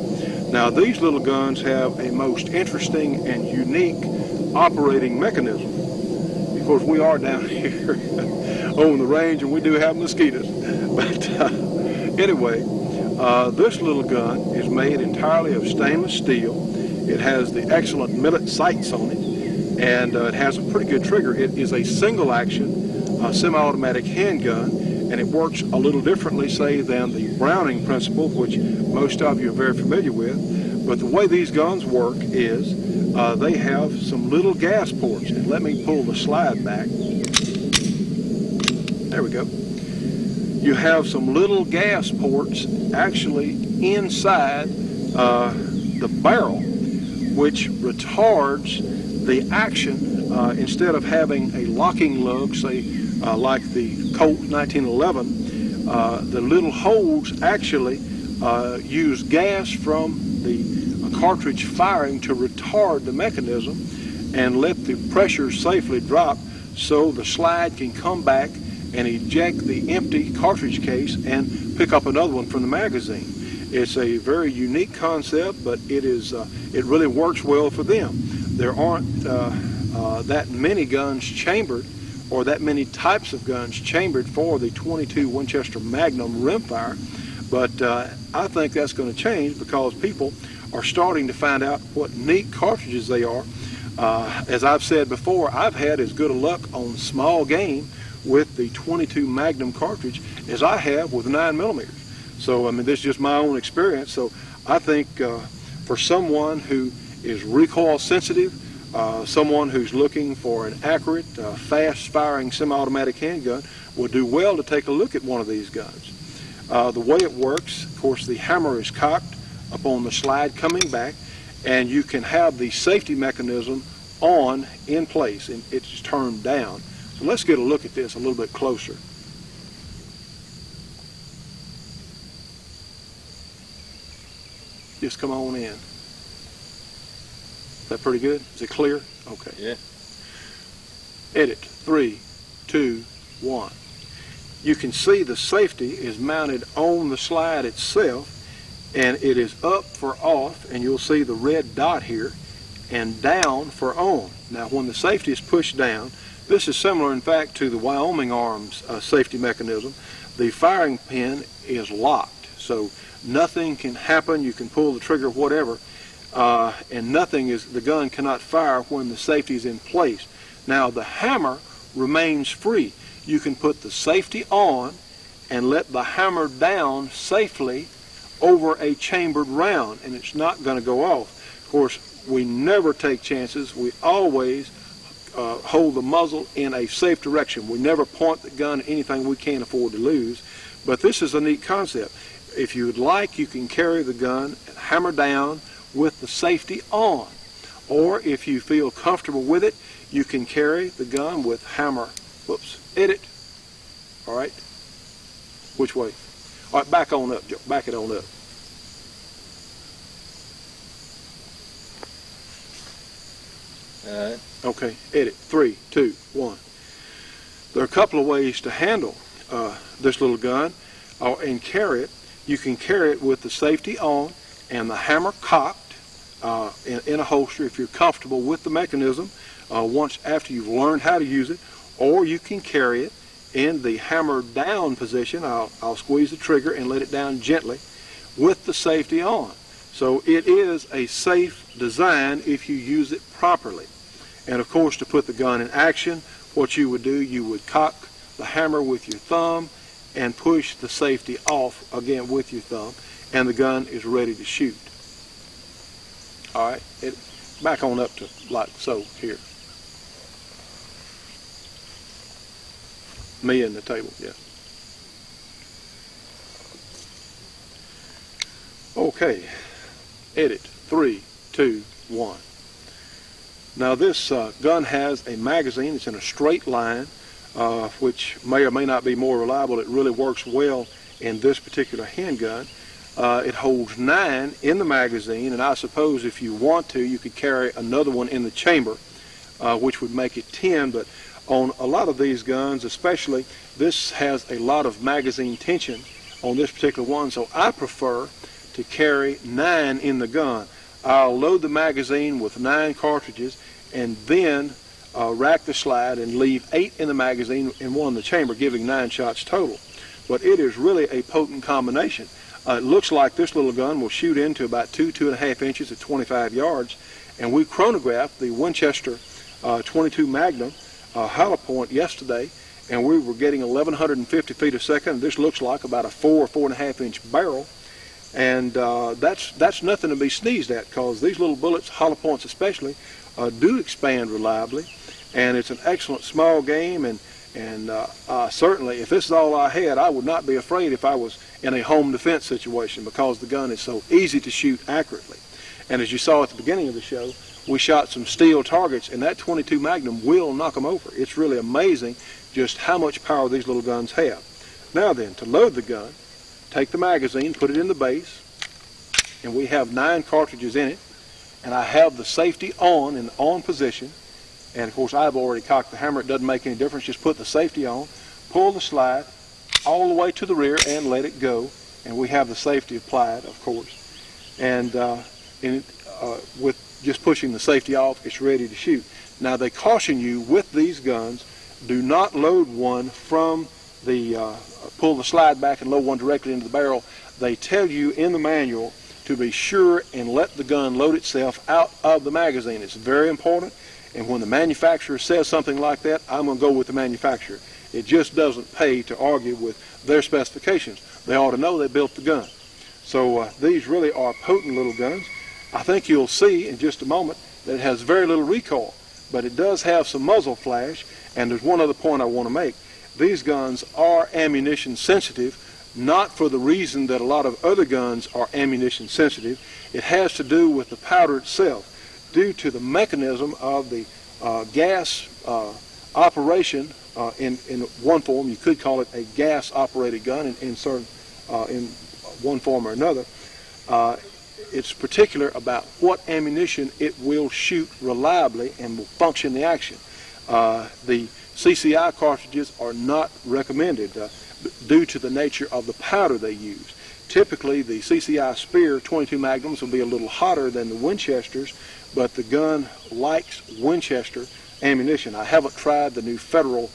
Now these little guns have a most interesting and unique operating mechanism. Of course we are down here on the range and we do have mosquitoes. But anyway, this little gun is made entirely of stainless steel. It has the excellent millet sights on it, and it has a pretty good trigger. It is a single action semi-automatic handgun, and it works a little differently, say, than the Browning principle, which most of you are very familiar with. But the way these guns work is they have some little gas ports. And let me pull the slide back. There we go. You have some little gas ports actually inside the barrel, which retards the action. Instead of having a locking lug, say like the Colt 1911, the little holes actually use gas from the cartridge firing to retard the mechanism and let the pressure safely drop so the slide can come back and eject the empty cartridge case and pick up another one from the magazine. It's a very unique concept, but it really works well for them. There aren't that many guns chambered, or that many types of guns chambered for the 22 Winchester Magnum rimfire, but I think that's going to change because people are starting to find out what neat cartridges they are. As I've said before, I've had as good a luck on small game with the 22 Magnum cartridge as I have with 9mm. So, I mean, this is just my own experience. So, I think for someone who is recoil sensitive, someone who's looking for an accurate, fast-firing semi-automatic handgun will do well to take a look at one of these guns. The way it works, of course, the hammer is cocked upon the slide coming back, and you can have the safety mechanism on in place, and it's turned down. So let's get a look at this a little bit closer. Just come on in. Is that pretty good? Is it clear? Okay. Yeah. Edit 3, 2, 1. You can see the safety is mounted on the slide itself, and it is up for off, and you'll see the red dot here, and down for on. Now when the safety is pushed down, this is similar in fact to the Wyoming Arms safety mechanism. The firing pin is locked, so nothing can happen. You can pull the trigger, whatever, and the gun cannot fire when the safety is in place. Now the hammer remains free. You can put the safety on and let the hammer down safely over a chambered round, and it's not going to go off. Of course, we never take chances. We always hold the muzzle in a safe direction. We never point the gun at anything we can't afford to lose. But this is a neat concept. If you would like, you can carry the gun hammer down with the safety on. Or if you feel comfortable with it, you can carry the gun with hammer, edit. All right. Which way? All right, back on up, Joe. Back it on up. All right. Okay, edit. 3, 2, 1. There are a couple of ways to handle this little gun and carry it. You can carry it with the safety on and the hammer cocked in a holster if you're comfortable with the mechanism once after you've learned how to use it. or you can carry it in the hammer down position. I'll squeeze the trigger and let it down gently with the safety on. So it is a safe design if you use it properly. And of course, to put the gun in action, what you would do, you would cock the hammer with your thumb and push the safety off again with your thumb, and the gun is ready to shoot. All right, back on up to like so here. Me and the table, yeah. Okay, edit, 3, 2, 1. Now this gun has a magazine. It's in a straight line, which may or may not be more reliable. It really works well in this particular handgun. It holds 9 in the magazine, and I suppose if you want to, you could carry another one in the chamber, which would make it 10, but on a lot of these guns, especially, this has a lot of magazine tension on this particular one, so I prefer to carry 9 in the gun. I'll load the magazine with 9 cartridges and then rack the slide and leave 8 in the magazine and 1 in the chamber, giving 9 shots total. But it is really a potent combination. It looks like this little gun will shoot into about 2.5 inches at 25 yards, and we chronographed the Winchester 22 Magnum hollow point yesterday, and we were getting 1,150 feet a second. This looks like about a 4.5 inch barrel, and that's nothing to be sneezed at, because these little bullets, hollow points especially, do expand reliably, and it's an excellent small game. And certainly, if this is all I had, I would not be afraid if I was in a home defense situation, because the gun is so easy to shoot accurately. And as you saw at the beginning of the show, we shot some steel targets, and that 22 Magnum will knock them over. It's really amazing just how much power these little guns have. Now then, to load the gun, take the magazine, put it in the base, and we have 9 cartridges in it, and I have the safety on in the on position, and of course I've already cocked the hammer. It doesn't make any difference. Just put the safety on, pull the slide all the way to the rear and let it go, and we have the safety applied, of course, and with just pushing the safety off, it's ready to shoot. Now they caution you with these guns, do not load one from the, pull the slide back and load one directly into the barrel. They tell you in the manual to be sure and let the gun load itself out of the magazine. It's very important, and when the manufacturer says something like that, I'm going to go with the manufacturer. It just doesn't pay to argue with their specifications. They ought to know they built the gun. So these really are potent little guns. I think you'll see in just a moment that it has very little recoil, but it does have some muzzle flash. And there's one other point I want to make. These guns are ammunition sensitive, not for the reason that a lot of other guns are ammunition sensitive. It has to do with the powder itself, due to the mechanism of the gas operation. In one form, you could call it a gas operated gun in one form or another. It's particular about what ammunition it will shoot reliably and will function the action. The CCI cartridges are not recommended due to the nature of the powder they use. Typically, the CCI Spear 22 Magnums will be a little hotter than the Winchesters, but the gun likes Winchester ammunition. I haven't tried the new Federal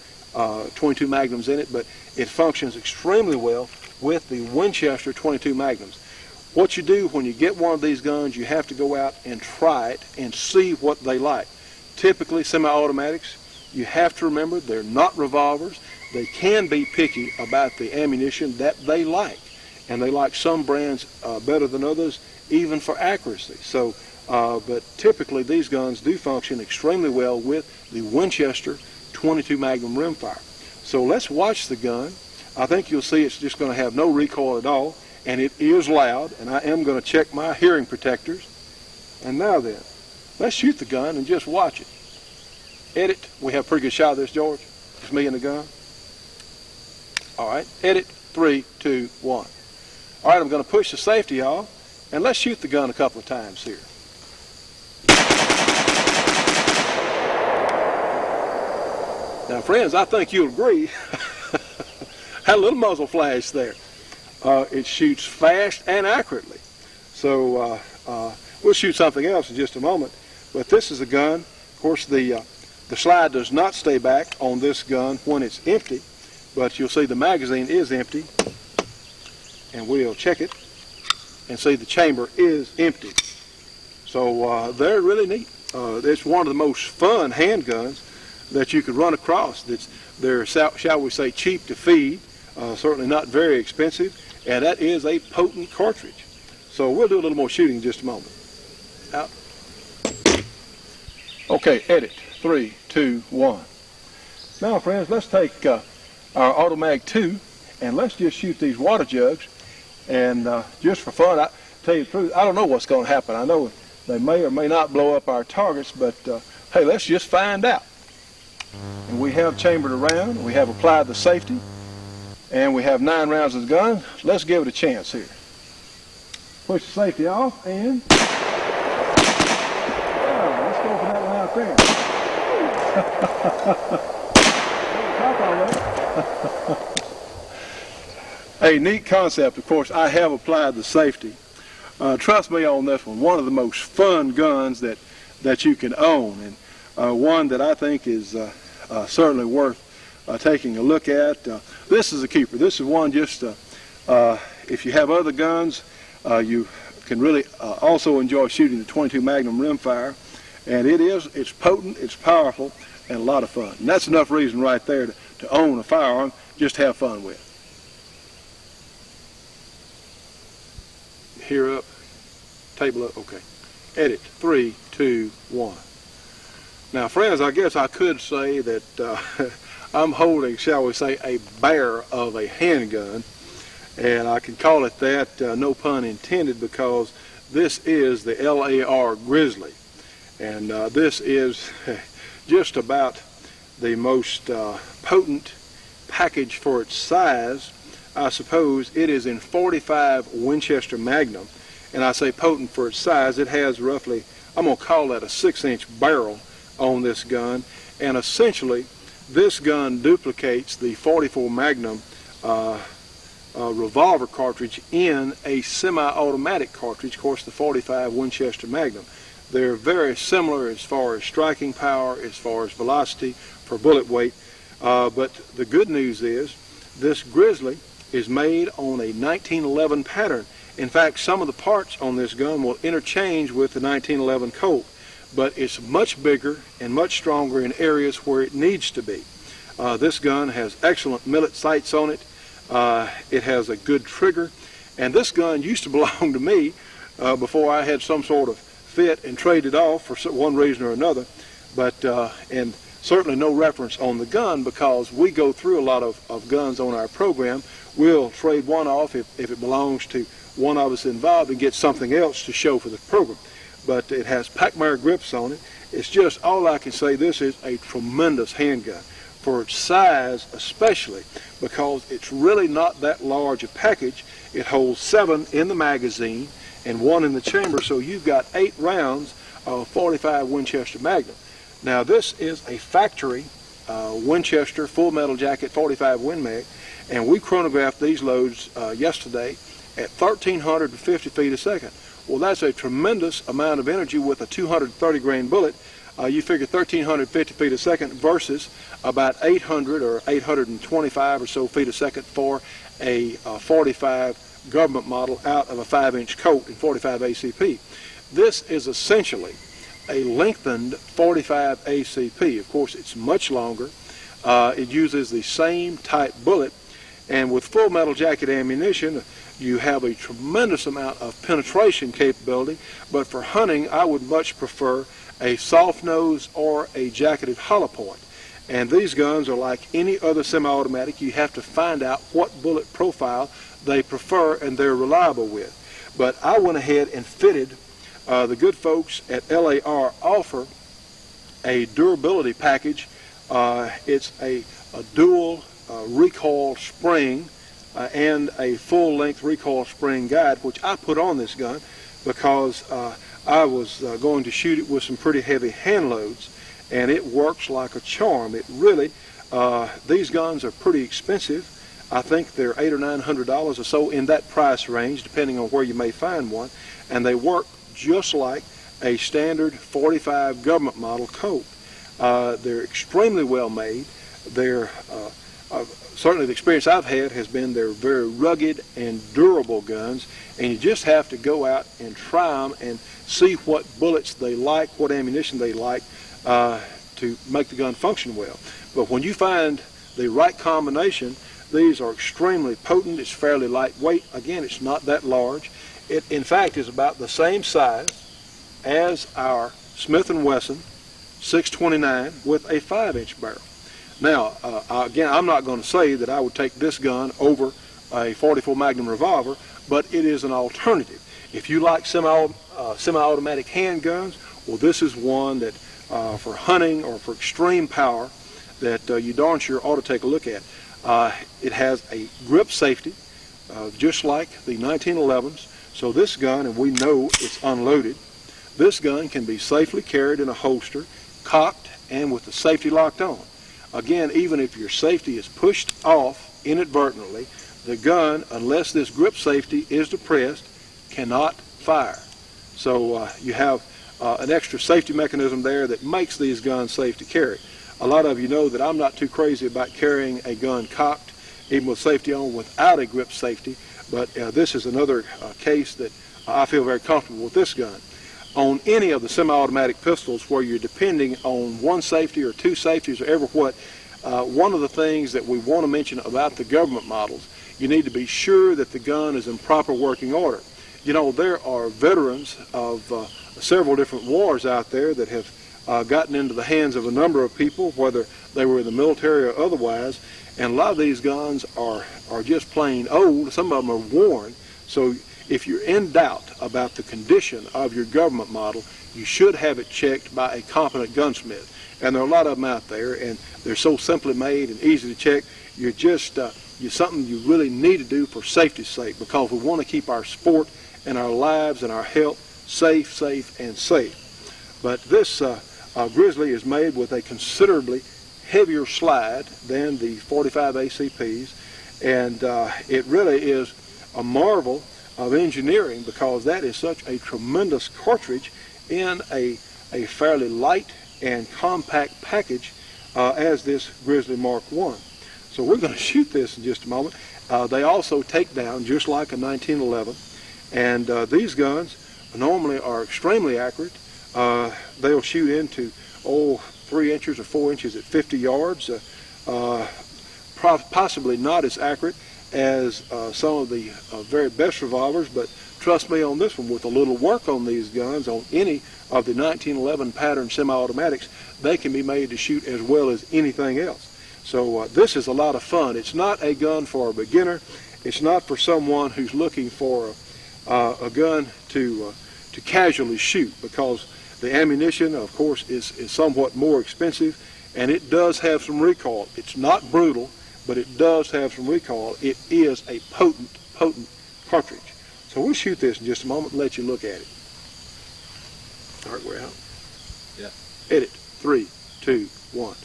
22 Magnums in it, but it functions extremely well with the Winchester 22 Magnums. What you do when you get one of these guns, you have to go out and try it and see what they like. Typically, semi-automatics, you have to remember they're not revolvers. They can be picky about the ammunition that they like, and they like some brands better than others, even for accuracy. So, but typically these guns do function extremely well with the Winchester 22 Magnum rimfire. So let's watch the gun. I think you'll see it's just going to have no recoil at all, and it is loud, and I am going to check my hearing protectors. And now then, let's shoot the gun and just watch it. Edit. We have a pretty good shot of this, George. Just me and the gun. All right. Edit. 3, 2, 1. All right, I'm going to push the safety off, and let's shoot the gun a couple of times here. Now, friends, I think you'll agree. Had a little muzzle flash there. It shoots fast and accurately. So we'll shoot something else in just a moment. But this is a gun. Of course, the The slide does not stay back on this gun when it's empty, but you'll see the magazine is empty, and we'll check it and see the chamber is empty. So they're really neat. It's one of the most fun handguns that you could run across. They're, shall we say, cheap to feed, certainly not very expensive, and that is a potent cartridge. So we'll do a little more shooting in just a moment. Out. Okay, edit. 3, 2, 1. Now, friends, let's take our Automag 2 and let's just shoot these water jugs. And just for fun, I tell you the truth, I don't know what's going to happen. I know they may or may not blow up our targets, but hey, let's just find out. And we have chambered around, we have applied the safety, and we have 9 rounds of the gun. Let's give it a chance here. Push the safety off, and let's go for that one out there. A neat concept. Of course, I have applied the safety. Trust me on this one of the most fun guns that you can own, and one that I think is certainly worth taking a look at. This is a keeper. This is one just if you have other guns, you can really also enjoy shooting the .22 Magnum rimfire, and it's potent, it's powerful, and a lot of fun. And that's enough reason right there to own a firearm, just have fun with. Here up, table up, okay. Edit, 3, 2, 1. Now, friends, I guess I could say that I'm holding, shall we say, a bear of a handgun, and I can call it that, no pun intended, because this is the LAR Grizzly, and this is just about the most potent package for its size. I suppose it is in .45 Winchester Magnum, and I say potent for its size. It has roughly, I'm going to call that a 6-inch barrel on this gun, and essentially this gun duplicates the .44 Magnum revolver cartridge in a semi-automatic cartridge, of course the .45 Winchester Magnum. They're very similar as far as striking power, as far as velocity, for bullet weight, but the good news is this Grizzly is made on a 1911 pattern. In fact, some of the parts on this gun will interchange with the 1911 Colt, but it's much bigger and much stronger in areas where it needs to be. This gun has excellent millet sights on it. It has a good trigger, and this gun used to belong to me before I had some sort of fit and traded off for one reason or another, but and certainly no reference on the gun, because we go through a lot of guns on our program. We'll trade one off if it belongs to one of us involved and get something else to show for the program. But it has Packmire grips on it. It's just, all I can say, this is a tremendous handgun for its size, especially because it's really not that large a package. It holds 7 in the magazine and 1 in the chamber, so you've got 8 rounds of .45 Winchester Magnum. Now, this is a factory Winchester full metal jacket .45 Win Mag, and we chronographed these loads yesterday at 1,350 feet a second. Well, that's a tremendous amount of energy with a 230 grain bullet. You figure 1,350 feet a second versus about 800 or 825 or so feet a second for a .45 government model out of a 5-inch Colt in .45 ACP. This is essentially a lengthened .45 ACP. Of course, it's much longer. It uses the same type bullet, and with full metal jacket ammunition, you have a tremendous amount of penetration capability, but for hunting, I would much prefer a soft nose or a jacketed hollow point. And these guns are like any other semi-automatic. You have to find out what bullet profile they prefer and they're reliable with. But I went ahead and fitted, the good folks at LAR offer a durability package. It's a dual recoil spring and a full-length recoil spring guide, which I put on this gun because I was going to shoot it with some pretty heavy hand loads, and it works like a charm. It really, these guns are pretty expensive. I think they're $800 or $900 or so, in that price range, depending on where you may find one, and they work just like a standard .45 government model Colt. They're extremely well made. They're certainly the experience I've had has been they're very rugged and durable guns, and you just have to go out and try them and see what bullets they like, what ammunition they like to make the gun function well. But when you find the right combination, these are extremely potent. It's fairly lightweight. Again, it's not that large. It, in fact, is about the same size as our Smith & Wesson 629 with a 5-inch barrel. Now, again, I'm not going to say that I would take this gun over a 44 Magnum revolver, but it is an alternative. If you like semi-automatic handguns, well, this is one that for hunting or for extreme power that you darn sure ought to take a look at. It has a grip safety, just like the 1911s. So this gun, and we know it's unloaded, this gun can be safely carried in a holster, cocked, and with the safety locked on. Again, even if your safety is pushed off inadvertently, the gun, unless this grip safety is depressed, cannot fire. So you have an extra safety mechanism there that makes these guns safe to carry. A lot of you know that I'm not too crazy about carrying a gun cocked, even with safety on, without a grip safety, but this is another case that I feel very comfortable with this gun. On any of the semi-automatic pistols where you're depending on one safety or two safeties or ever what, one of the things that we want to mention about the government models, you need to be sure that the gun is in proper working order. You know, there are veterans of several different wars out there that have gotten into the hands of a number of people, whether they were in the military or otherwise, and a lot of these guns are just plain old. Some of them are worn. So if you're in doubt about the condition of your government model, you should have it checked by a competent gunsmith. And there are a lot of them out there, and they're so simply made and easy to check. You're just something you really need to do for safety's sake, because we want to keep our sport and our lives and our health safe, and safe. But this Grizzly is made with a considerably heavier slide than the 45 ACPs, and it really is a marvel of engineering, because that is such a tremendous cartridge in a fairly light and compact package as this Grizzly Mark I. So we're going to shoot this in just a moment. They also take down just like a 1911, and these guns normally are extremely accurate. They'll shoot into 3 inches or 4 inches at 50 yards, possibly not as accurate as some of the very best revolvers, but trust me on this one, with a little work on these guns, on any of the 1911 pattern semi-automatics, they can be made to shoot as well as anything else. So this is a lot of fun. It's not a gun for a beginner. It's not for someone who's looking for a gun to casually shoot, because the ammunition, of course, is somewhat more expensive, and it does have some recoil. It's not brutal, but it does have some recoil. It is a potent cartridge. So we'll shoot this in just a moment and let you look at it. All right, we're out. Yeah. Edit. 3, 2, 1.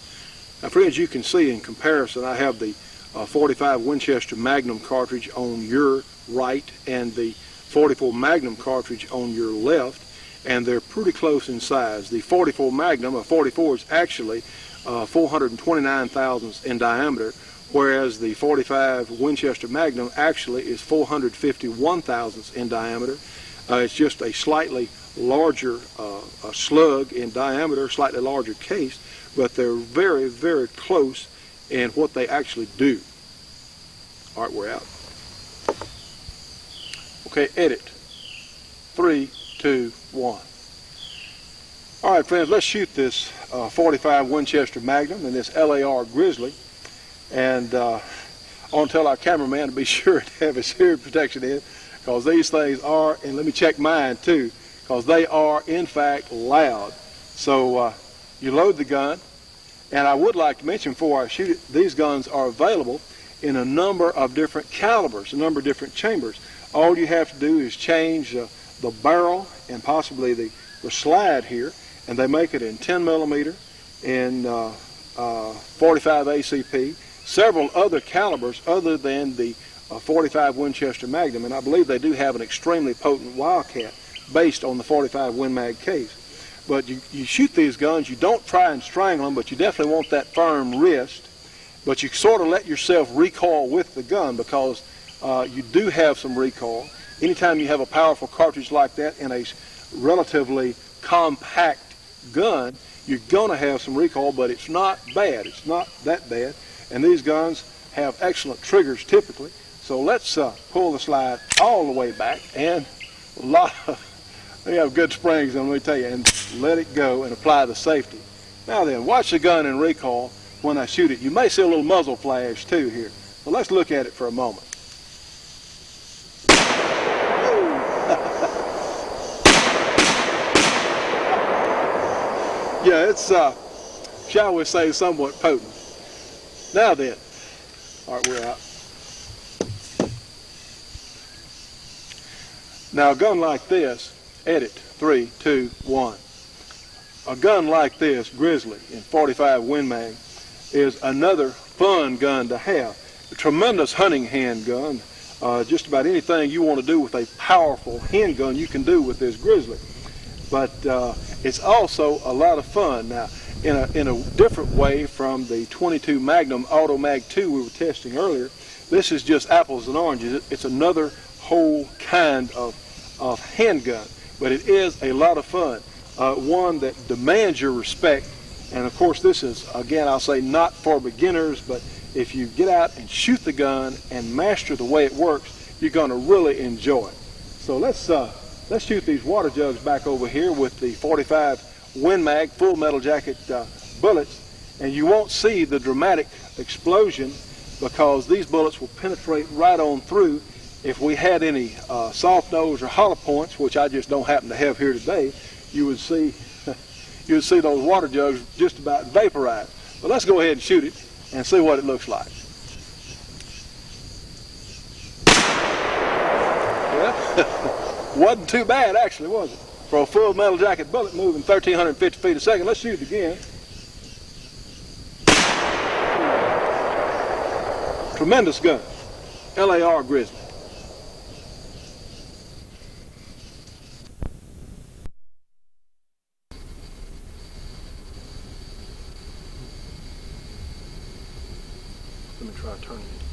Now, friends, you can see in comparison, I have the 45 Winchester Magnum cartridge on your right and the 44 Magnum cartridge on your left, and they're pretty close in size. The 44 Magnum, a 44, is actually 429 thousandths in diameter, whereas the 45 Winchester Magnum actually is 451 thousandths in diameter. It's just a slightly larger slug in diameter, slightly larger case, but they're very, very close in what they actually do. All right, we're out. Okay, edit. 3, 2, 1. All right, friends, let's shoot this 45 Winchester Magnum and this LAR Grizzly. And I want to tell our cameraman to be sure to have his hearing protection in, because these things are, and let me check mine too, because they are in fact loud. So you load the gun, and I would like to mention before I shoot it, these guns are available in a number of different calibers, a number of different chambers. All you have to do is change the barrel and possibly the slide here, and they make it in 10 millimeter, in 45 ACP, several other calibers other than the 45 Winchester Magnum, and I believe they do have an extremely potent Wildcat based on the 45 Win Mag case. But you shoot these guns, you don't try and strangle them, but you definitely want that firm wrist. But you sort of let yourself recoil with the gun, because you do have some recoil. Anytime you have a powerful cartridge like that in a relatively compact gun, you're going to have some recoil, but it's not bad. It's not that bad. And these guns have excellent triggers typically. So let's pull the slide all the way back, and they have good springs, let me tell you, and let it go and apply the safety. Now then, watch the gun in recoil when I shoot it. You may see a little muzzle flash too here. So let's look at it for a moment. Yeah, it's, shall we say, somewhat potent. Now then, all right, we're out. Now a gun like this, edit, 3, 2, 1. A gun like this, Grizzly, in 45 Win Mag, is another fun gun to have. A tremendous hunting handgun. Just about anything you want to do with a powerful handgun you can do with this Grizzly. But it's also a lot of fun. Now, in a different way from the 22 Magnum Auto Mag 2 we were testing earlier, this is just apples and oranges. It's another whole kind of handgun, but it is a lot of fun. One that demands your respect, and of course this is, again, I'll say not for beginners, but if you get out and shoot the gun and master the way it works, you're going to really enjoy it. So let's shoot these water jugs back over here with the 45 Win Mag full metal jacket bullets, and you won't see the dramatic explosion because these bullets will penetrate right on through. If we had any soft nose or hollow points, which I just don't happen to have here today, you would see those water jugs just about vaporize. But let's go ahead and shoot it and see what it looks like. Well, wasn't too bad actually, was it? For a full metal jacket bullet moving 1,350 feet a second. Let's shoot it again. Tremendous gun. LAR Grizzly. Let me try turning it.